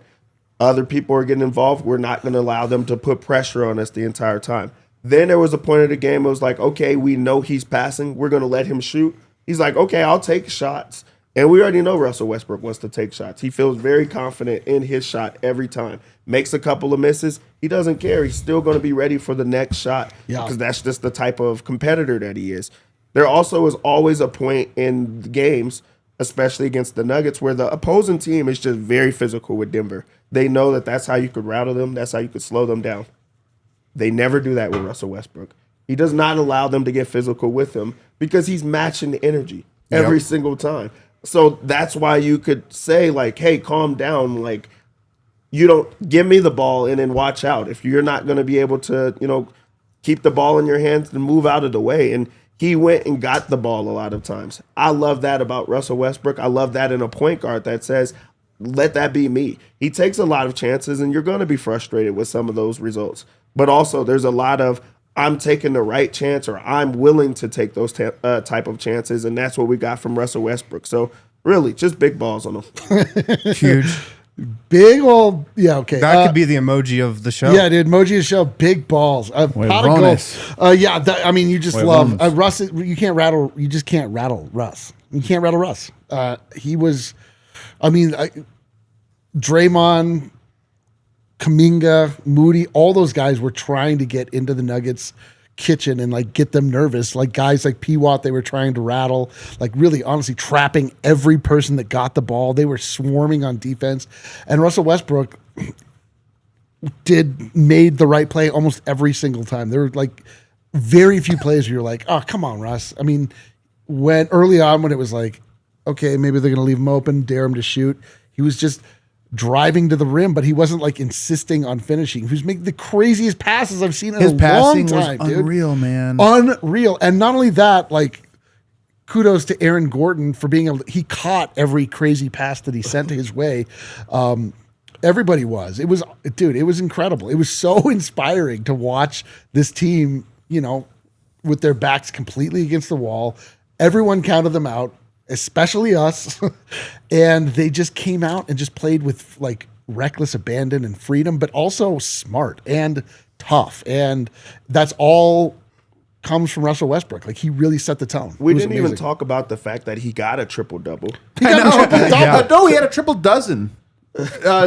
Other people are getting involved. We're not going to allow them to put pressure on us the entire time. Then there was a point of the game, it was like, okay, we know he's passing. We're going to let him shoot. He's like, okay, I'll take shots. And we already know Russell Westbrook wants to take shots. He feels very confident in his shot every time. Makes a couple of misses. He doesn't care. He's still going to be ready for the next shot because that's just the type of competitor that he is. There also is always a point in games especially against the Nuggets, where the opposing team is just very physical with Denver. They know that that's how you could rattle them. That's how you could slow them down. They never do that with Russell Westbrook. He does not allow them to get physical with him because he's matching the energy every single time. So that's why you could say, like, hey, calm down. Like, you don't give me the ball and then watch out. If you're not going to be able to, keep the ball in your hands, then move out of the way. And he went and got the ball a lot of times. I love that about Russell Westbrook. I love that in a point guard that says, let that be me. He takes a lot of chances, and you're going to be frustrated with some of those results. But also there's a lot of, I'm taking the right chance, or I'm willing to take those type of chances, and that's what we got from Russell Westbrook. So really, just big balls on him. Huge. Big old, yeah, okay. That could be the emoji of the show. Yeah, dude, emoji of the show, big balls. Pot of gold. You just love Russ. You just can't rattle Russ. You can't rattle Russ. He was, Draymond, Kuminga, Moody, all those guys were trying to get into the Nuggets kitchen and like get them nervous. Like guys like PWat, they were trying to rattle, like really honestly trapping every person that got the ball. They were swarming on defense. And Russell Westbrook made the right play almost every single time. There were like very few plays where you're like, oh, come on, Russ. I mean, when early on when it was like, okay, maybe they're going to leave him open, dare him to shoot, he was just driving to the rim, but he wasn't like insisting on finishing. He was making the craziest passes I've seen in a long time, dude. Unreal, man. Unreal. And not only that, like, kudos to Aaron Gordon for being able to, he caught every crazy pass that he sent his way. Everybody was. It was incredible. It was so inspiring to watch this team, with their backs completely against the wall. Everyone counted them out, especially us. And they just came out and just played with like reckless abandon and freedom, but also smart and tough. And that's all comes from Russell Westbrook. Like he really set the tone. We didn't even talk about the fact that he got a triple-double. He had a triple dozen.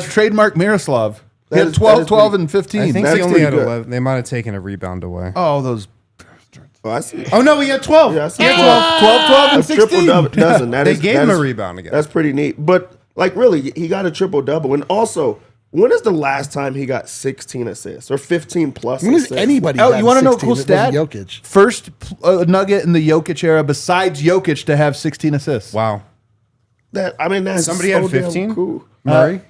Trademark Miroslav. He had 12 and 15. I think he only had 11. They might have taken a rebound away. Oh, those. Oh, I see. Oh, no, he had 12. Yeah, I see. He had 12 and 16. Triple-dozen. They gave him a rebound again. That's pretty neat. But, like, really, he got a triple-double. And also, when is the last time he got 16 assists or 15-plus When assists? has anybody You want to know a cool stat? Jokic. First Nugget in the Jokic era, besides Jokic, to have 16 assists. Wow. That's Somebody so had 15? damn cool. Murray?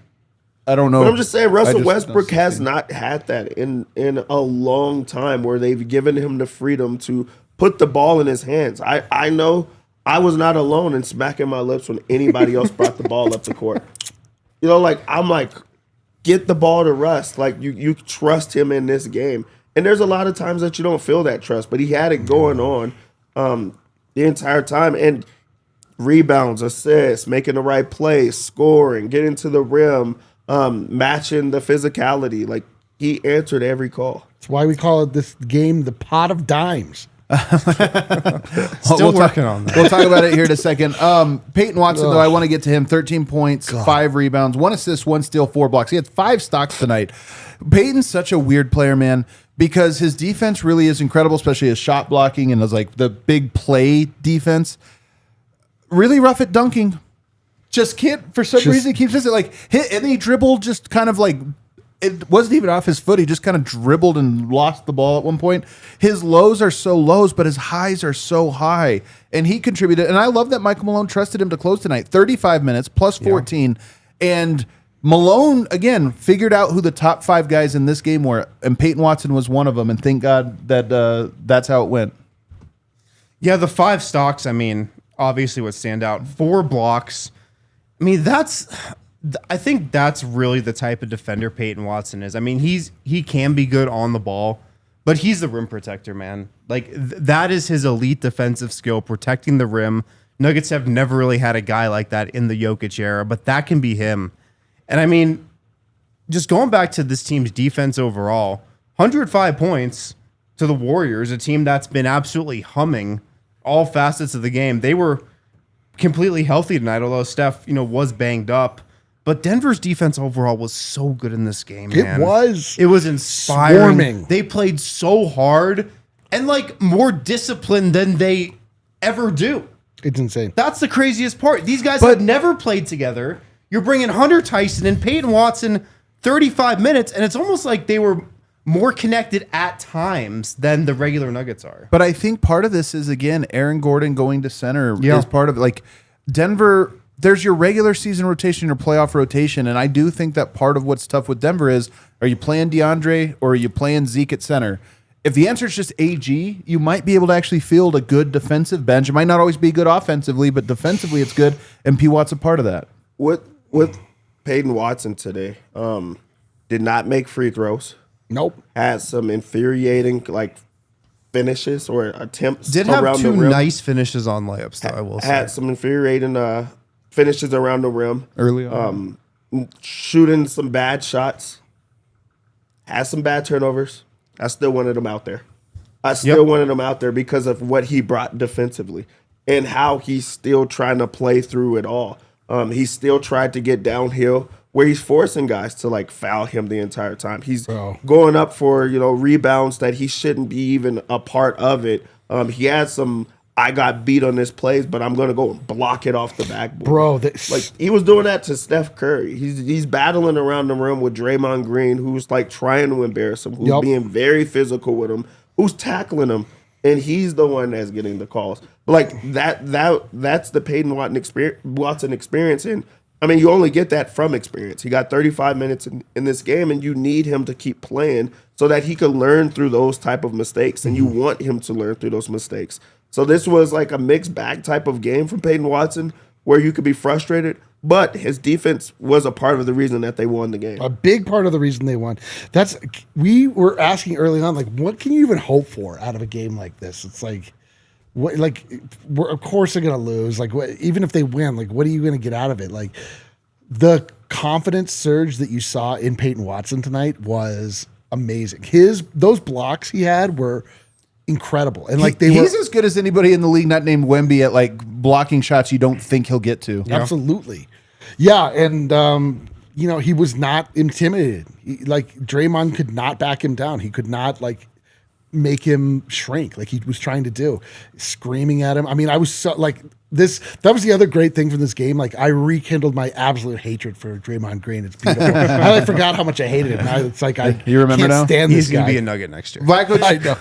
I don't know. But I'm just saying, Russell Westbrook has not had that in a long time where they've given him the freedom to put the ball in his hands. I know I was not alone in smacking my lips when anybody else brought the ball up the court. I'm like, get the ball to Russ. Like, you trust him in this game. And there's a lot of times that you don't feel that trust, but he had it going on the entire time. And rebounds, assists, making the right play, scoring, getting to the rim, matching the physicality. Like, he answered every call. That's why we call it this game the pot of dimes. Still working on that. We'll talk about it here in a second. Peyton Watson, though, I want to get to him. 13 points, 5 rebounds, 1 assist, 1 steal, 4 blocks. He had 5 stocks tonight. Peyton's such a weird player, man, because his defense really is incredible, especially his shot blocking and his like the big play defense. Really rough at dunking. Just can't, for some reason, he keeps missing. Like, hit any dribble, just kind of like, it wasn't even off his foot. He just kind of dribbled and lost the ball at one point. His lows are so lows, but his highs are so high. And he contributed. And I love that Michael Malone trusted him to close tonight. 35 minutes, plus 14. Yeah. And Malone, again, figured out who the top 5 guys in this game were. And Peyton Watson was one of them. And thank God that that's how it went. Yeah, the 5 stocks, obviously would stand out. 4 blocks. I think that's really the type of defender Peyton Watson is. He can be good on the ball, but he's the rim protector, man. Like, that is his elite defensive skill, protecting the rim. Nuggets have never really had a guy like that in the Jokic era, but that can be him. And just going back to this team's defense overall, 105 points to the Warriors, a team that's been absolutely humming all facets of the game. They were completely healthy tonight, although Steph, was banged up. But Denver's defense overall was so good in this game, man. It was inspiring. Swarming. They played so hard and like more disciplined than they ever do. It's insane. That's the craziest part. These guys have never played together. You're bringing Hunter Tyson and Peyton Watson 35 minutes, and it's almost like they were more connected at times than the regular Nuggets are. But I think part of this is, again, Aaron Gordon going to center is part of it. Like, Denver, there's your regular season rotation, your playoff rotation, and I do think that part of what's tough with Denver is, are you playing DeAndre or are you playing Zeke at center? If the answer is just AG, you might be able to actually field a good defensive bench. It might not always be good offensively, but defensively it's good, and PWat's a part of that. With Peyton Watson today, did not make free throws. Nope. Had some infuriating finishes or attempts. Did around have two the rim. nice finishes on layups, though, I will say. Had some infuriating finishes around the rim. Early on. Shooting some bad shots. Had some bad turnovers. I still wanted him out there. I still wanted him out there because of what he brought defensively and how he's still trying to play through it all. He still tried to get downhill where he's forcing guys to foul him the entire time. He's going up for rebounds that he shouldn't be even a part of it. He had some I got beat on this plays, but I'm gonna go and block it off the backboard. Bro, he was doing that to Steph Curry. He's battling around the rim with Draymond Green, who's trying to embarrass him, who's being very physical with him, who's tackling him, and he's the one that's getting the calls. That's the Peyton Watson experience, and I mean, you only get that from experience. He got 35 minutes in this game, and you need him to keep playing so that he can learn through those type of mistakes, and you want him to learn through those mistakes. So this was a mixed bag type of game from Peyton Watson where you could be frustrated, but his defense was a part of the reason that they won the game. A big part of the reason they won. We were asking early on, what can you even hope for out of a game like this? It's of course they're gonna lose. Even if they win, what are you gonna get out of it? The confidence surge that you saw in Peyton Watson tonight was amazing. Those blocks he had were incredible, and he's as good as anybody in the league not named Wemby at blocking shots you don't think he'll get to. Absolutely, yeah, and he was not intimidated. Draymond could not back him down. He could not make him shrink like he was trying to do, screaming at him. I mean, I was so this. That was the other great thing from this game. I rekindled my absolute hatred for Draymond Green. It's beautiful. I forgot how much I hated him. Now it's you remember can't now? Stand He's this gonna guy. be a Nugget next year. Vlatko,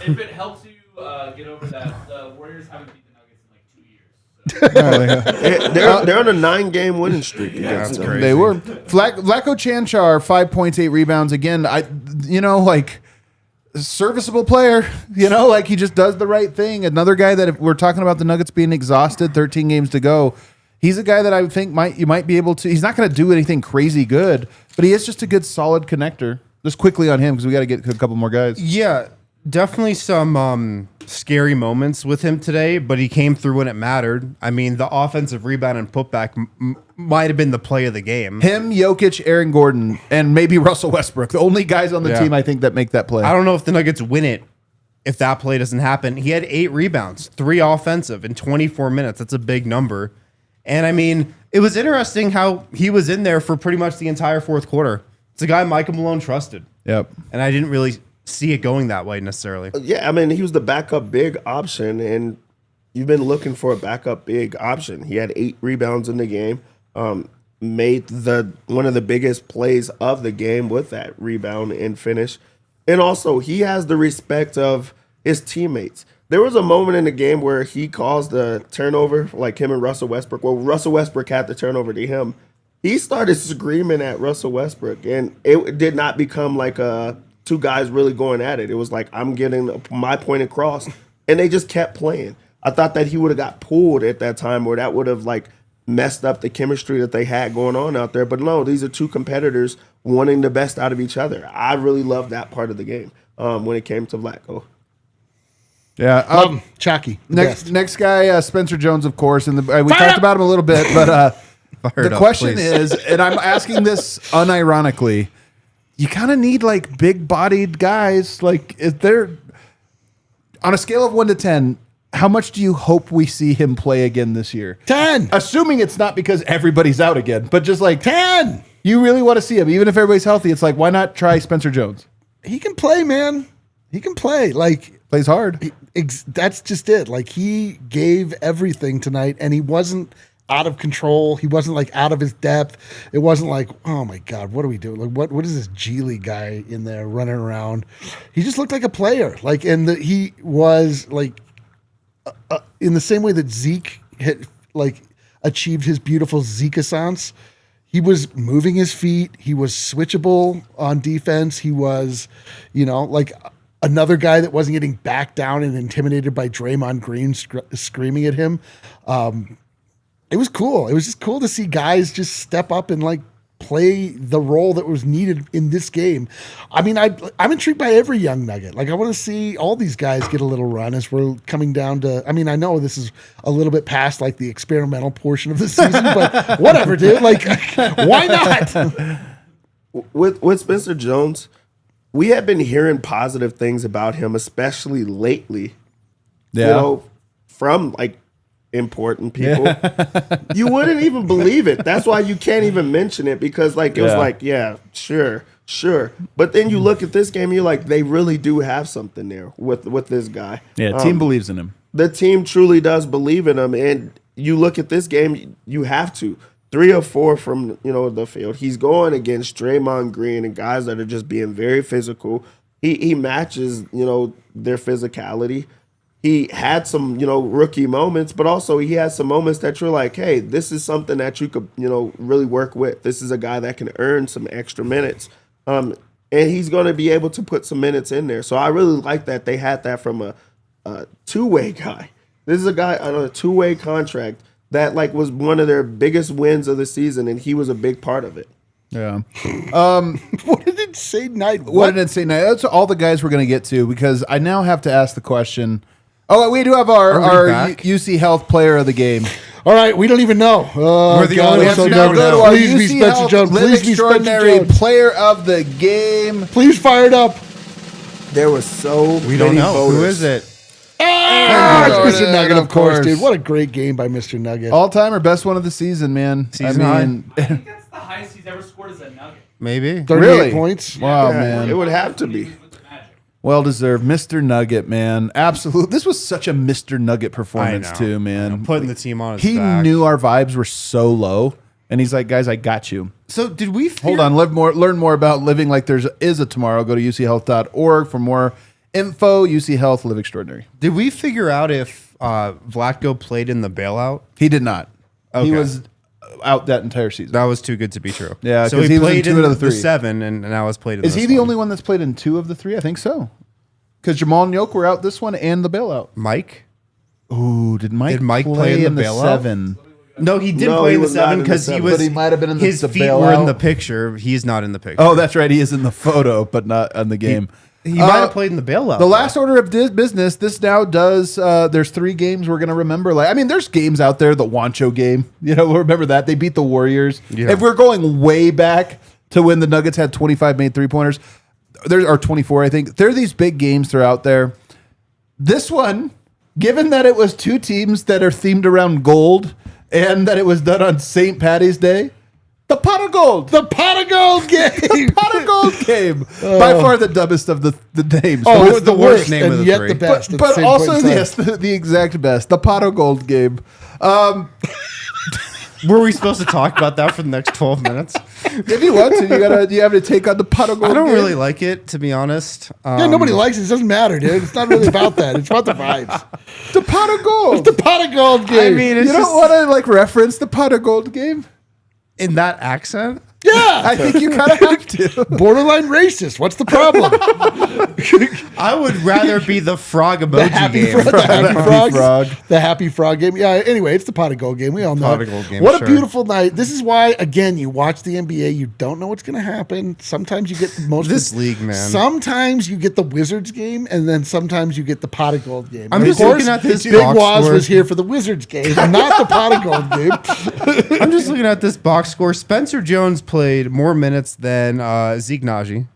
If it helps you get over that, the Warriors haven't beat the Nuggets in 2 years. So. They're on a 9-game winning streak against them. crazy. They were. Vlatko Chanchar, 5 points, 8 rebounds. Again, serviceable player. He just does the right thing. Another guy that, if we're talking about the Nuggets being exhausted, 13 games to go, he's a guy that I think you might be able to. He's not going to do anything crazy good, but he is just a good, solid connector. Just quickly on him because we got to get a couple more guys. Yeah, definitely some scary moments with him today, but he came through when it mattered. I mean, the offensive rebound and putback might have been the play of the game. Him, Jokic, Aaron Gordon, and maybe Russell Westbrook. The only guys on the team I think that make that play. I don't know if the Nuggets win it if that play doesn't happen. He had 8 rebounds, 3 offensive in 24 minutes. That's a big number. And I mean, it was interesting how he was in there for pretty much the entire fourth quarter. It's a guy Michael Malone trusted. Yep. And I didn't really see it going that way necessarily. Yeah, I mean, he was the backup big option, and you've been looking for a backup big option. He had 8 rebounds in the game, made one of the biggest plays of the game with that rebound and finish. And also, he has the respect of his teammates. There was a moment in the game where he caused a turnover, him and Russell Westbrook. Well, Russell Westbrook had the turnover to him. He started screaming at Russell Westbrook, and it did not become two guys really going at it. It was I'm getting my point across, and they just kept playing. I thought that he would have got pulled at that time, or that would have messed up the chemistry that they had going on out there. But no, these are two competitors wanting the best out of each other. I really loved that part of the game when it came to Vlatko. Yeah, Chucky. Next guy, Spencer Jones, of course, and we talked about him a little bit, but the question is, and I'm asking this unironically, you kind of need big-bodied guys. Is there, on a scale of 1 to 10, how much do you hope we see him play again this year? 10. Assuming it's not because everybody's out again, but just 10. You really want to see him, even if everybody's healthy. It's why not try Spencer Jones? He can play, man. He can play. Plays hard. That's just it. Like, he gave everything tonight, and he wasn't out of control. He wasn't like out of his depth. It wasn't like, oh my God, what are we doing? Like, what is this G League guy in there running around? He just looked like a player. Like, and he was like, in the same way that Zeke had like achieved his beautiful Zeke-assance, he was moving his feet. He was switchable on defense. He was, like another guy that wasn't getting backed down and intimidated by Draymond Green screaming at him. It was cool. It was just cool to see guys just step up and like play the role that was needed in this game. I mean, I'm intrigued by every young Nugget. Like, I want to see all these guys get a little run as we're coming down to, I mean, I know this is a little bit past like the experimental portion of the season, but whatever, dude. Like, why not? With Spencer Jones, we have been hearing positive things about him, especially lately. Yeah. From like important people. Yeah. You wouldn't even believe it. That's why you can't even mention it, because like it was like, yeah, sure. But then you look at this game and you're like, they really do have something there with this guy. Yeah, team believes in him. The team truly does believe in him, and you look at this game, you have to. 3 or 4 from the field. He's going against Draymond Green and guys that are just being very physical. He matches their physicality. He had some, rookie moments, but also he has some moments that you're like, hey, this is something that you could, really work with. This is a guy that can earn some extra minutes. And he's going to be able to put some minutes in there. So I really like that they had that from a two-way guy. This is a guy on a two-way contract that like was one of their biggest wins of the season, and he was a big part of it. Yeah. What an insane night. What an insane night. That's all the guys we're going to get to, because I now have to ask the question. Oh, we do have our UC Health Player of the Game. All right, we don't even know. We're the only ones who never go to know. our Please be UC Spencer Health Jones. Live Please be Spencer Extraordinary Jones. Player of the Game. Please fire it up. There was so We don't many know. voters. Who is it? It's Mr. Nugget, of course, course. dude. What a great game by Mr. Nugget. All-timer best one of the season, man. Season I think that's the highest he's ever scored as a Nugget. Maybe. 38 Really? points. Wow, Yeah, man. it would have to be. Well deserved. Mr. Nugget, man. Absolute. This was such a Mr. Nugget performance, I know. too, man. I'm putting the team on his He back. knew our vibes were so low, and he's like, guys, I got you. So did we Hold on. Learn more about living like there is a tomorrow. Go to uchealth.org for more info. UC Health, live extraordinary. Did we figure out if Vlatko played in the bailout? He did not. He Okay. was out that entire season. That was too good to be true. Yeah, so 'cause he he was in played 2 out of the 3. 7, and now has played in Is this he the one. only one that's played in 2 of the 3? I think so. Because Jamal and Jokic were out this one and the bailout. Mike? Ooh, did Mike play in the bailout? 7? No, he did No, play he in the was not 7 in the because he 7. was. But he might have been in his the feet were in bailout. the picture. He's not in the picture. Oh, that's right. He is in the photo, but not on the game. He might have played in the bailout. The last order of business, this now does, there's 3 games we're going to remember. Like, I mean, there's games out there, the Wancho game. We'll remember that. They beat the Warriors. Yeah. If we're going way back to when the Nuggets had 25 made 3-pointers, there are 24, I think. There are these big games that are out there. This one, given that it was 2 teams that are themed around gold and that it was done on St. Patty's Day, the pot of gold. The pot of gold game. The pot of gold game. By far the dumbest of the names. Oh, What's it's the the worst worst name and of the yet 3? the best. at the But same also, point in time. yes, the exact best. The pot of gold game. Were we supposed to talk about that for the next 12 minutes? If you want to, you have to take on the pot of gold I don't game. really like it, to be honest. Yeah, nobody likes it. It doesn't matter, dude. It's not really about that. It's about the vibes. The pot of gold. The pot of gold game. I mean, it's You don't want to like reference the pot of gold game? in that accent. yeah. I think you kind of have to. Borderline racist. What's the problem? I would rather be the frog emoji The happy game. frog. The happy frog. frog. The happy frog game. Yeah, anyway, it's the pot of gold game. We all know Pot it. of gold game, What sure. a beautiful night. This is why, again, you watch the NBA, you don't know what's going to happen. Sometimes you get the most. This league, man. Sometimes you get the Wizards game, and then sometimes you get the pot of gold game. I'm And just of course, looking at this Big box Waz score. was here for the Wizards game, and not the pot of gold game. I'm just looking at this box score. Spencer Jones played more minutes than Zeke Naji.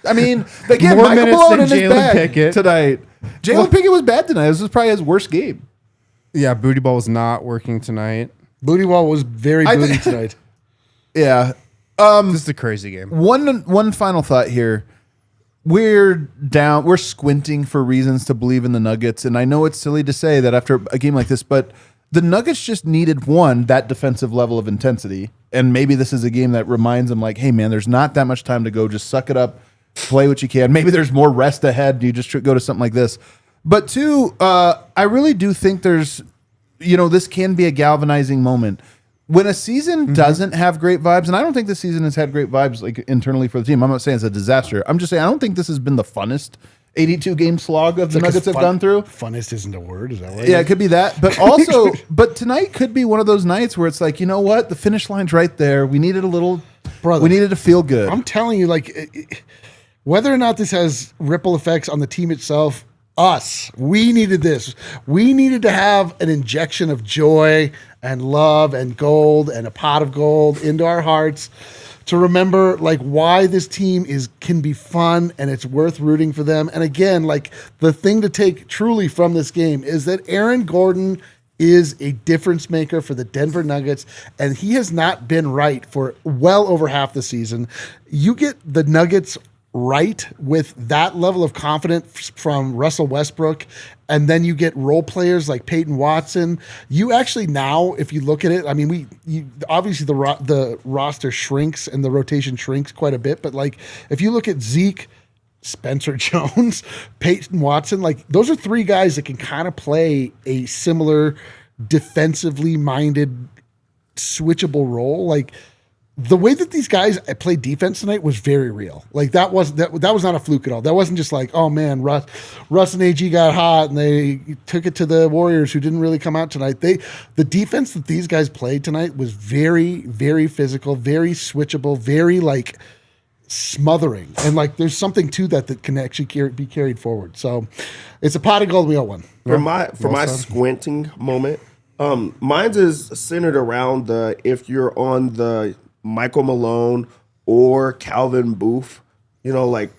I mean, again, More Michael minutes Malone than in his Jalen bag Pickett. tonight. Jalen Pickett was bad tonight. This was probably his worst game. Yeah, Booty Ball was not working tonight. Booty Wall was very I booty think- tonight. Yeah. This is a crazy game. One final thought here. we're down. We're squinting for reasons to believe in the Nuggets. And I know it's silly to say that after a game like this, but the Nuggets just needed that defensive level of intensity. And maybe this is a game that reminds them like, hey, man, there's not that much time to go. Just suck it up, play what you can. Maybe there's more rest ahead. You just go to something like this. But two, I really do think there's, this can be a galvanizing moment. When a season doesn't have great vibes, and I don't think this season has had great vibes like internally for the team. I'm not saying it's a disaster. I'm just saying I don't think this has been the funnest 82-game slog of the Nuggets have gone through. Funnest isn't a word, is that what? Yeah, it could be that. But also, but tonight could be one of those nights where it's like, you know what? The finish line's right there. We needed a little, we needed to feel good. I'm telling you, like, whether or not this has ripple effects on the team itself, we needed this. We needed to have an injection of joy and love and gold and a pot of gold into our hearts to remember like why this team can be fun and it's worth rooting for them. And again, like the thing to take truly from this game is that Aaron Gordon is a difference maker for the Denver Nuggets, and he has not been right for well over half the season. You get the Nuggets right with that level of confidence from Russell Westbrook, and then you get role players like Peyton Watson. You actually now, if you look at it, I mean, obviously the roster shrinks and the rotation shrinks quite a bit, but like if you look at Zeke, Spencer Jones, Peyton Watson, like those are three guys that can kind of play a similar defensively minded switchable role. Like the way that these guys played defense tonight was very real. Like that was not a fluke at all. That wasn't just like, oh man, Russ and AG got hot and they took it to the Warriors who didn't really come out tonight. The defense that these guys played tonight was very, very physical, very switchable, very like smothering. And like there's something to that can actually be carried forward. So it's a pot of gold we all won. For my squinting moment, mine's is centered around if you're on the Michael Malone or Calvin Booth, like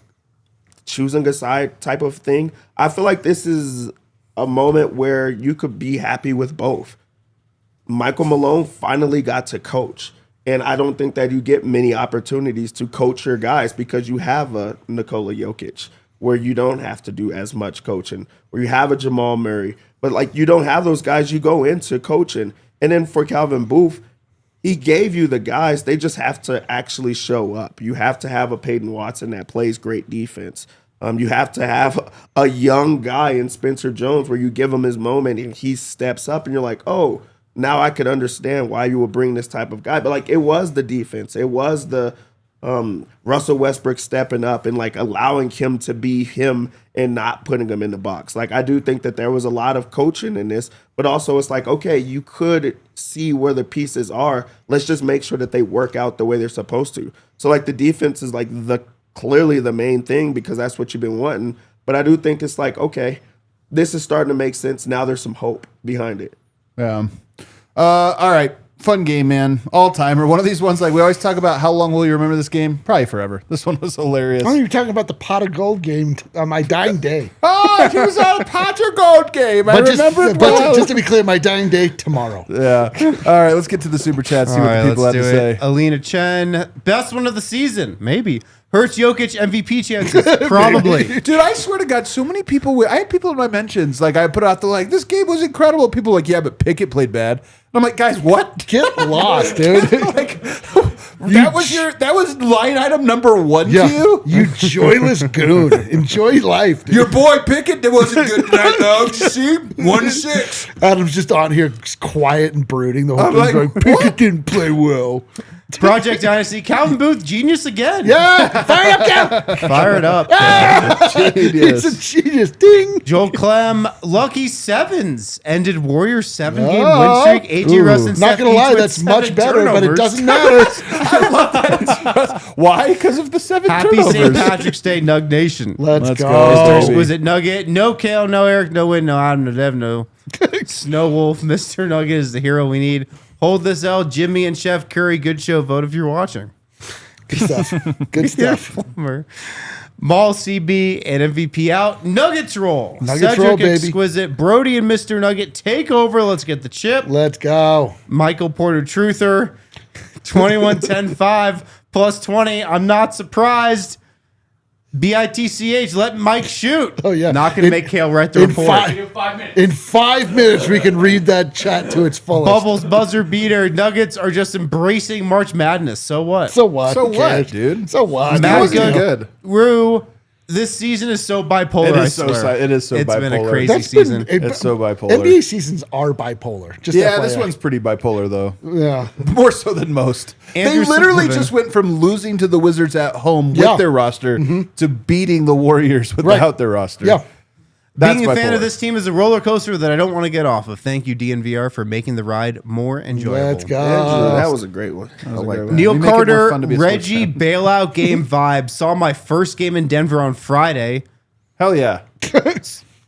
choosing a side type of thing. I feel like this is a moment where you could be happy with both. Michael Malone finally got to coach, and I don't think that you get many opportunities to coach your guys because you have a Nikola Jokic where you don't have to do as much coaching, where you have a Jamal Murray, but like you don't have those guys you go into coaching. And then for Calvin Booth, he gave you the guys. They just have to actually show up. You have to have a Peyton Watson that plays great defense. You have to have a young guy in Spencer Jones where you give him his moment and he steps up and you're like, oh, now I could understand why you would bring this type of guy. But like it was the defense. It was the Russell Westbrook stepping up and like allowing him to be him and not putting him in the box. Like I do think that there was a lot of coaching in this, but also it's like, okay, you could see where the pieces are. Let's just make sure that they work out the way they're supposed to. So like the defense is like clearly the main thing because that's what you've been wanting. But I do think it's like, okay, this is starting to make sense. Now there's some hope behind it. Yeah. All right. Fun game, man. All-timer. One of these ones, like we always talk about how long will you remember this game? Probably forever. This one was hilarious. Oh, you're talking about the pot of gold game on my dying day. Oh, he was on a pot of gold game. I remember it well. But just to be clear, my dying day tomorrow. Yeah. All right, let's get to the super chat. See what the people have to say. Alina Chen, best one of the season, maybe. Hurts Jokic MVP chances, probably. Dude, I swear to God, so many people. I had people in my mentions, like I put out this game was incredible. People were like, yeah, but Pickett played bad. And I'm like, guys, what? Get lost, dude. Like, that was line item number one to you? You joyless goon. Enjoy life, dude. Your boy Pickett wasn't good tonight, though. Did you see? 1-6. Adam's just on here quiet and brooding the whole time. Like, Pickett didn't play well. Project Dynasty, Calvin Booth, genius again. Yeah, fire it up, Cal. Fire it up. It's a genius. Ding. Joel Clem, lucky sevens, ended Warriors 7-game win streak. AJ Russ and not going to lie, that's much better, but it doesn't matter. I love that. Why? Because of the 7 Happy turnovers. St. Patrick's Day, Nug Nation. Let's go. Mr. Exquisite Nugget, no Kale, no Eric, no Win, no Adam, no Dev, no Snow Wolf. Mr. Nugget is the hero we need. Hold this L, Jimmy and Chef Curry. Good show. Vote if you're watching. Good stuff. Good stuff. Mall CB and MVP out. Nuggets roll. Nuggets Cedric roll, baby. Exquisite. Brody and Mr. Nugget take over. Let's get the chip. Let's go. Michael Porter Truther. 21-10-5 plus 20. I'm not surprised. BITCH, let Mike shoot. Oh, yeah. Not going to make Kale write the in report. five- We do 5 minutes. In 5 minutes, we can read that chat to its fullest. Bubbles buzzer beater. Nuggets are just embracing March Madness. So what? So what? So Who cares? what, dude? So what? That was Good. good. Rue, this season is so bipolar. It I is so swear. it is so It's been a bipolar. crazy That's season. It's so bipolar. NBA seasons are bipolar. Just Yeah, FYI. this one's pretty bipolar though. Yeah. More so than most. Andrew they literally Sullivan. just went from losing to the Wizards at home Yeah. with their roster to beating the Warriors without Right. their roster. Yeah. That's Being a fan bipolar. of this team is a roller coaster that I don't want to get off of. Thank you, DNVR, for making the ride more enjoyable. Let's go. Andrew, that was a great one. I like that. Neil We make it more Carter, fun to be a sports Reggie fan. bailout game vibe. Saw my first game in Denver on Friday. Hell yeah.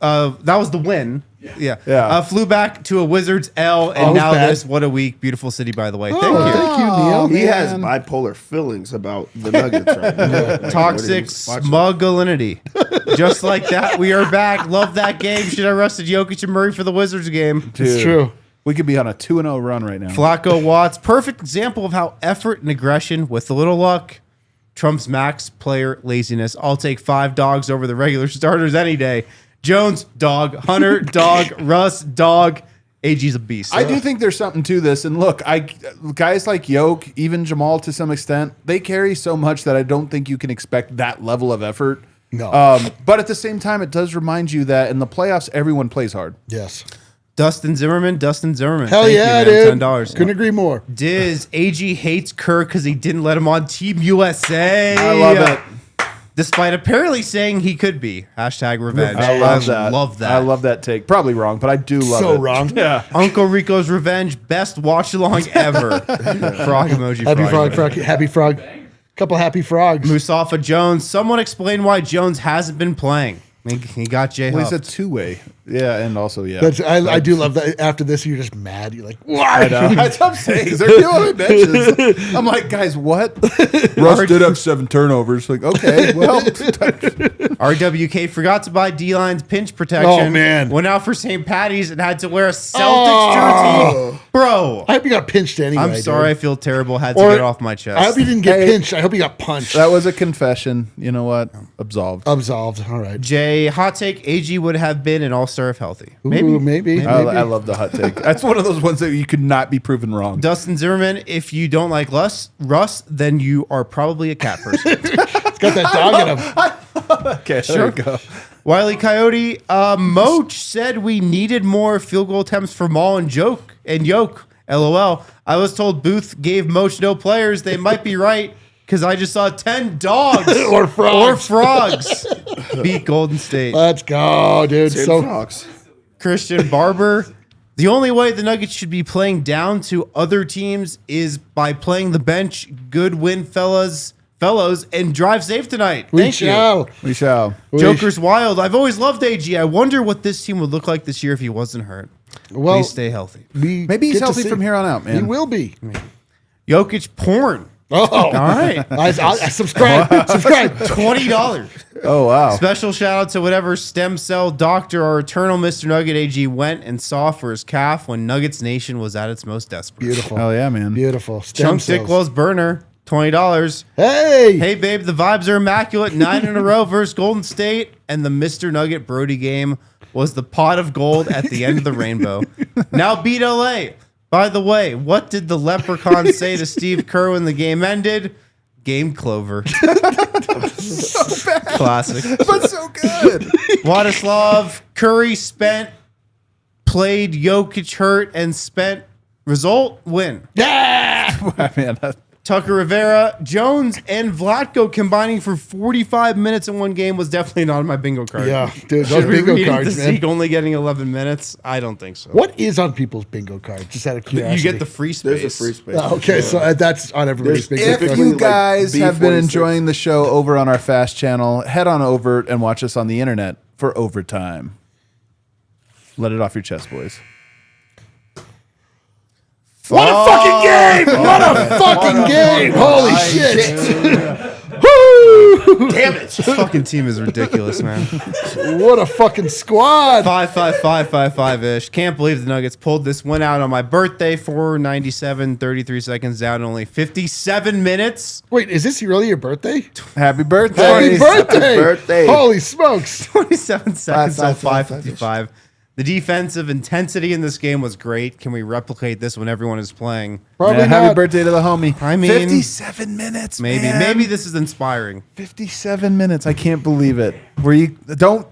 That was the win. Yeah. Yeah. Flew back to a Wizards L, and Oh, now bad. this. What a week. Beautiful city, by the way. Thank Oh, you. thank you, Neil. He has man. bipolar feelings about the Nuggets right now. Like, what Toxic he's watching. smugglinity. Just like that, we are back. Love that game. Should I rested Jokic and Murray for the Wizards game? Dude, true. We could be on a 2-0 run right now. Vlatko Watts, perfect example of how effort and aggression, with a little luck, trumps max player laziness. I'll take 5 dogs over the regular starters any day. Jones, dog. Hunter, dog. Russ, dog. AG's a beast. I do think there's something to this. And look, guys like Yoke, even Jamal to some extent, they carry so much that I don't think you can expect that level of effort. No. But at the same time, it does remind you that in the playoffs, everyone plays hard. Yes. Dustin Zimmerman. Hell Thank yeah, you, dude. man. $10. Couldn't agree more. Diz, AG hates Kerr because he didn't let him on Team USA. I love it. Despite apparently saying he could be. Hashtag revenge. I love that. Love that. I love that take. Probably wrong, but I do love it. So wrong. Yeah. Uncle Rico's Revenge, best watch along ever. Frog emoji. Happy frog, emoji. frog, happy frog. Couple happy frogs. Musafa Jones. Someone explain why Jones hasn't been playing. He got J Well, he's a Huffed. two-way. Yeah, and also, yeah. That's, I do love that. After this, you're just mad. You're like, I why? know. That's what I'm saying. They're killing benches. I'm like, guys, what? Russ did have 7 turnovers. Like, okay, well. RWK forgot to buy D-Line's pinch protection. Oh, man. Went out for St. Patty's and had to wear a Celtics jersey. Bro. I hope you got pinched anyway. I'm sorry. I dude. feel terrible. Had to Or- get it off my chest. I hope you didn't get Hey. pinched. I hope you got punched. That was a confession. You know what? Absolved. Absolved. All right. Jay, hot take, AG would have been an all-star if healthy. Ooh, maybe. I love the hot take. That's one of those ones that you could not be proven wrong. Dustin Zimmerman, if you don't like Russ, then you are probably a cat person. It's got that dog in him. Okay, there you go. Wiley Coyote, Moach said we needed more field goal attempts for Maul and Yoke. LOL. I was told Booth gave Moach no players. They might be right because I just saw 10 dogs Or frogs. frogs beat Golden State. Let's go, dude. Ten So frogs. Christian Barber. The only way the Nuggets should be playing down to other teams is by playing the bench. Good win, fellows, and drive safe tonight. we Thank you. shall. We shall. Joker's wild. I've always loved AG. I wonder what this team would look like this year if he wasn't hurt. Well, Please stay healthy. Maybe he's get to healthy see- from here on out, man. He will be. Jokic porn. Oh, All right. I subscribe. Subscribe. $20. Oh, wow. Special shout out to whatever stem cell doctor our eternal Mr. Nugget AG went and saw for his calf when Nuggets Nation was at its most desperate. Beautiful. Oh, yeah, man. Beautiful. Stem Chunk cells. Dickwell's burner. $20. Hey. Hey, babe, the vibes are immaculate. 9 in a row versus Golden State. And the Mr. Nugget Brody game was the pot of gold at the end of the rainbow. Now beat LA. By the way, what did the leprechaun say to Steve Kerr when the game ended? Game clover. Classic. But so good. Wladislav Curry played Jokic hurt and spent. Result, win. Yeah. Man, Tucker Rivera, Jones, and Vlatko combining for 45 minutes in one game was definitely not on my bingo card. Yeah, dude. Should Those we bingo read cards, the man. Zeke only getting 11 minutes? I don't think so. What is on people's bingo card? Just out of curiosity. You get the free space. There's a free space. Oh, okay, so that's on everybody's There's- bingo if card. Typically, you guys like have been B46. enjoying the show over on our Fast channel, head on over and watch us on the internet for Overtime. Let it off your chest, boys. What a fucking game! What a fucking game! Holy shit! Woo! Damn it. This fucking team is ridiculous, man. What a fucking squad. 5-5-5-5-5-ish. Can't believe the Nuggets pulled this one out on my birthday. 497, 33 seconds down, only 57 minutes. Wait, is this really your birthday? Happy birthday. Happy birthday. Happy birthday. Holy smokes. 27 seconds till 5-5-5-5. 5:55. The defensive intensity in this game was great. Can we replicate this when everyone is playing? Probably Yeah, happy not. birthday to the homie. I mean, 57 minutes, Maybe man. maybe this is inspiring. 57 minutes. I can't believe it. Were you don't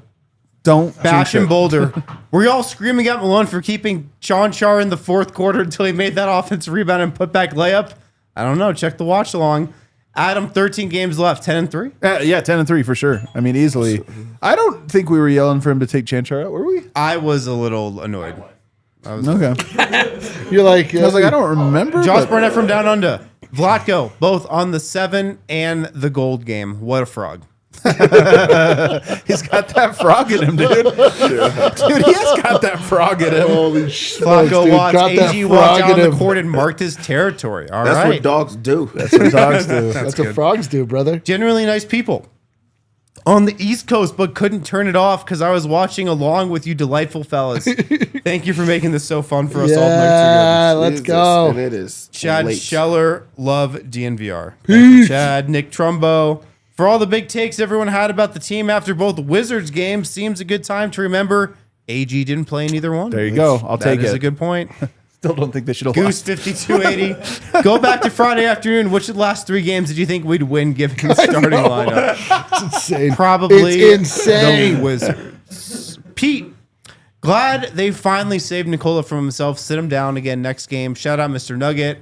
Bash jinx and it. Boulder. Were you all screaming at Malone for keeping Sean Char in the fourth quarter until he made that offensive rebound and put back layup? I don't know. Check the watch along. Adam, 13 games left, 10-3. Yeah, 10-3 for sure. I mean, easily. I don't think we were yelling for him to take Chanchar out, were we? I was a little annoyed. Okay. You're like, I was like, I don't remember. Josh but- Barnett from Down Under. Vlatko, both on the 7 and the gold game. What a frog. He's got that frog in him, dude. Dude, he has got that frog in him. holy smokes, Vlatko dude. Watts, Got that AG walked frog down in the him. court and marked his territory. All That's right. what dogs do. That's what dogs do. That's what frogs do, brother. Generally nice people. On the East Coast, but couldn't turn it off because I was watching along with you delightful fellas. Thank you for making this so fun for us all. Yeah, let's Jesus, go. And it is Chad late. Scheller, love DNVR. Thank you, Chad, Nick Trumbo. For all the big takes everyone had about the team after both Wizards games, seems a good time to remember AG didn't play in either one. There you go. I'll take That is it. a good point. Still don't think they should have Goose lost. 5280. Go back to Friday afternoon. Which of the last 3 games did you think we'd win given the starting lineup? It's insane. Probably It's insane. the Wizards. Pete, glad they finally saved Nikola from himself. Sit him down again next game. Shout out Mr. Nugget.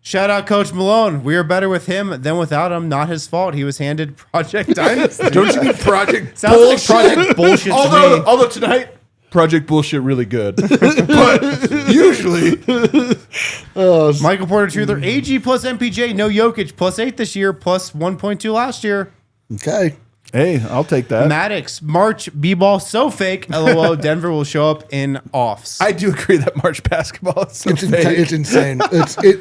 Shout out Coach Malone. We are better with him than without him. Not his fault. He was handed Project Dynasty. Don't you mean Project Sounds like Project Bullshit to me. although tonight, Project Bullshit really good. But usually, Michael Porter Truther, AG plus MPJ, no Jokic, plus 8 this year, plus 1.2 last year. Okay. hey, I'll take that. Maddox, March, B-ball, so fake. LOL, Denver will show up in offs. I do agree that March basketball is so It's, fake. it's insane.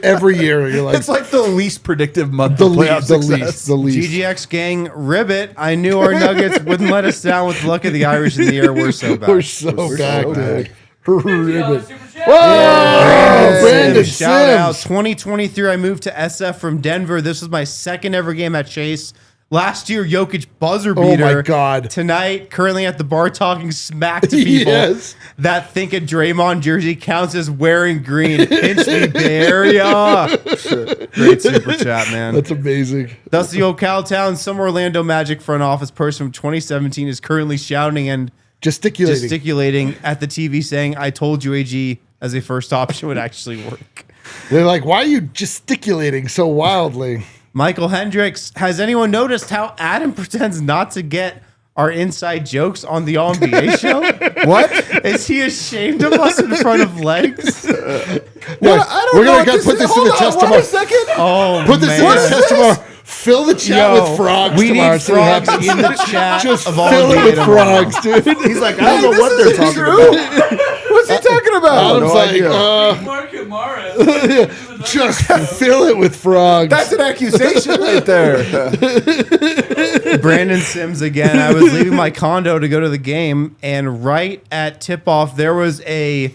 Every year you're like, It's like the least predictive month the of playoff success. least. GGX gang, ribbit. I knew our Nuggets wouldn't let us down with the luck of the Irish in the air. We're so bad. We're so back, dude. Ribbit. Superchats. Whoa! Brandon Shout out. Sims. 2023, I moved to SF from Denver. This was my second ever game at Chase. Last year, Jokic buzzer Oh beater. my God. Tonight, currently at the bar talking smack to people Yes. that think a Draymond jersey counts as wearing green. Pinch me, Bay Area. Great super chat, man. That's amazing. Thus, the Ocala Town, some Orlando Magic front office person from 2017 is currently shouting and gesticulating at the TV saying, I told you AG as a first option would actually work. They're like, why are you gesticulating so wildly? Michael Hendricks, has anyone noticed how Adam pretends not to get our inside jokes on the All NBA show? What? Is he ashamed of us in front of legs? Yeah, I don't we're know. gonna put this in the chest Wait tomorrow. a second. Oh, Put this in the chest tomorrow. Fill the chat with frogs we tomorrow. need so we have frogs to- in the chat Just of All fill it NBA with tomorrow. frogs, dude. He's like, I don't know what they're talking about. What's he talking about? Adam's no like, idea. Mark Morris. just fill it with frogs. That's an accusation right there. Brandon Sims again. I was leaving my condo to go to the game, and right at tip-off, there was a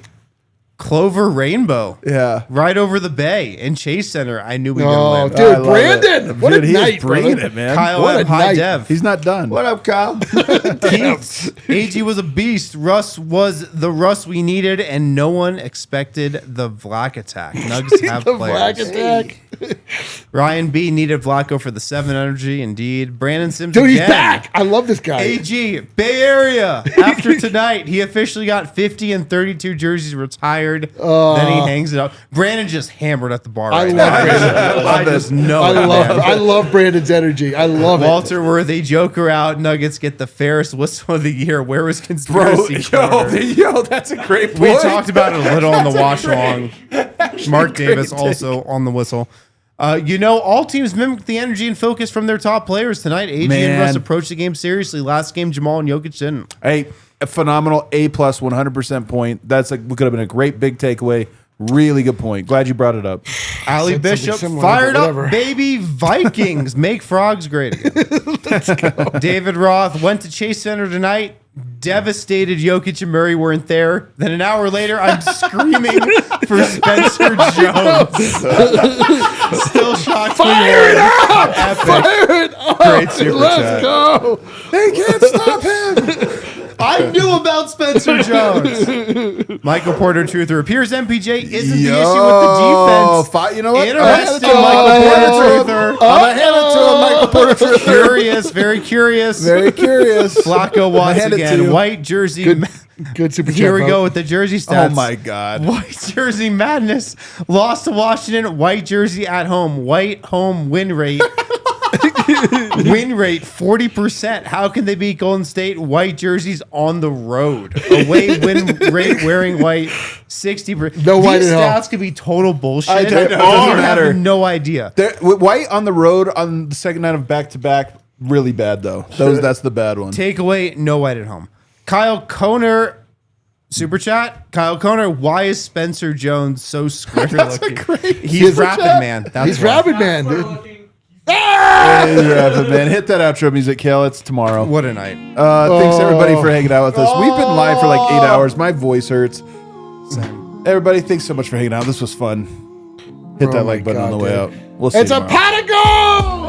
Clover rainbow. Yeah. Right over the bay in Chase Center. I knew we were Oh, going to dude, I love Brandon. it. What Dude, a he is night, bringing brother. it, man. Kyle What a M, high night. dev. He's not done. What up, Kyle? Keats. AG was a beast. Russ was the Russ we needed, and no one expected the Vlak attack. Nuggets have The players. black attack. Ryan B needed Vlatko for the 7 energy. Indeed. Brandon Sims Dude, he's again. back. I love this guy. AG, Bay Area. After tonight, he officially got 50 and 32 jerseys retired. Then he hangs it up. Brandon just hammered at the bar I right love now. Brandon. I just know it, man. I love Brandon's energy. I love it. Walter Worthy, Joker out. Nuggets get the Ferris whistle of the year. Where was Bro, conspiracy? corner? yo, that's a great point. We talked about it a little on the watch along. Mark Davis great also on the whistle. All teams mimic the energy and focus from their top players tonight. AG and Man. Russ approached the game seriously. Last game, Jamal and Jokic didn't. Hey, a phenomenal A plus 100% point. That's like, could have been a great big takeaway Really good point. Glad you brought it up. Ali Said Bishop something similar, fired but up, whatever. baby. Vikings make frogs great again. David Roth went to Chase Center tonight. Devastated Jokic and Murray weren't there. Then an hour later, I'm screaming for Spencer Jones. Still shocked. Fire it up! Epic. Fire it up! Great super Let's chat. go! They can't stop him. I knew about Spencer Jones. Michael Porter Truther appears MPJ isn't the issue with the defense. You know what? Interesting, I'm Michael Porter Truther. gonna hand it to him, Michael Porter Truther. Curious, very curious. Very curious. Flacco once hand it to again. you. White jersey. Good super chat. Here we vote. go with the jersey stats. Oh my God. White jersey madness. Lost to Washington. White jersey at home. White home win rate. Win rate 40%. How can they beat Golden State? White jerseys on the road. Away win rate wearing white 60%. No white These at all. stats could be total bullshit. I don't know. You Doesn't have matter. no idea. White on the road on the second night of back-to-back, really bad, though. That's the bad one. Takeaway, no white at home. Kyle Koner, super chat. Kyle Koner, why is Spencer Jones so square looking? He's super rapid, chat. man. That's He's why. rabid, man, dude. Looking, Hey, Rafa, man. Hit that outro music, Kale. It's tomorrow. What a night. Thanks, everybody, for hanging out with us. We've been live for like 8 hours. My voice hurts. Everybody, thanks so much for hanging out. This was fun. Hit Oh that my like button on God, the way dude. out. We'll see It's you a tomorrow. pot of gold!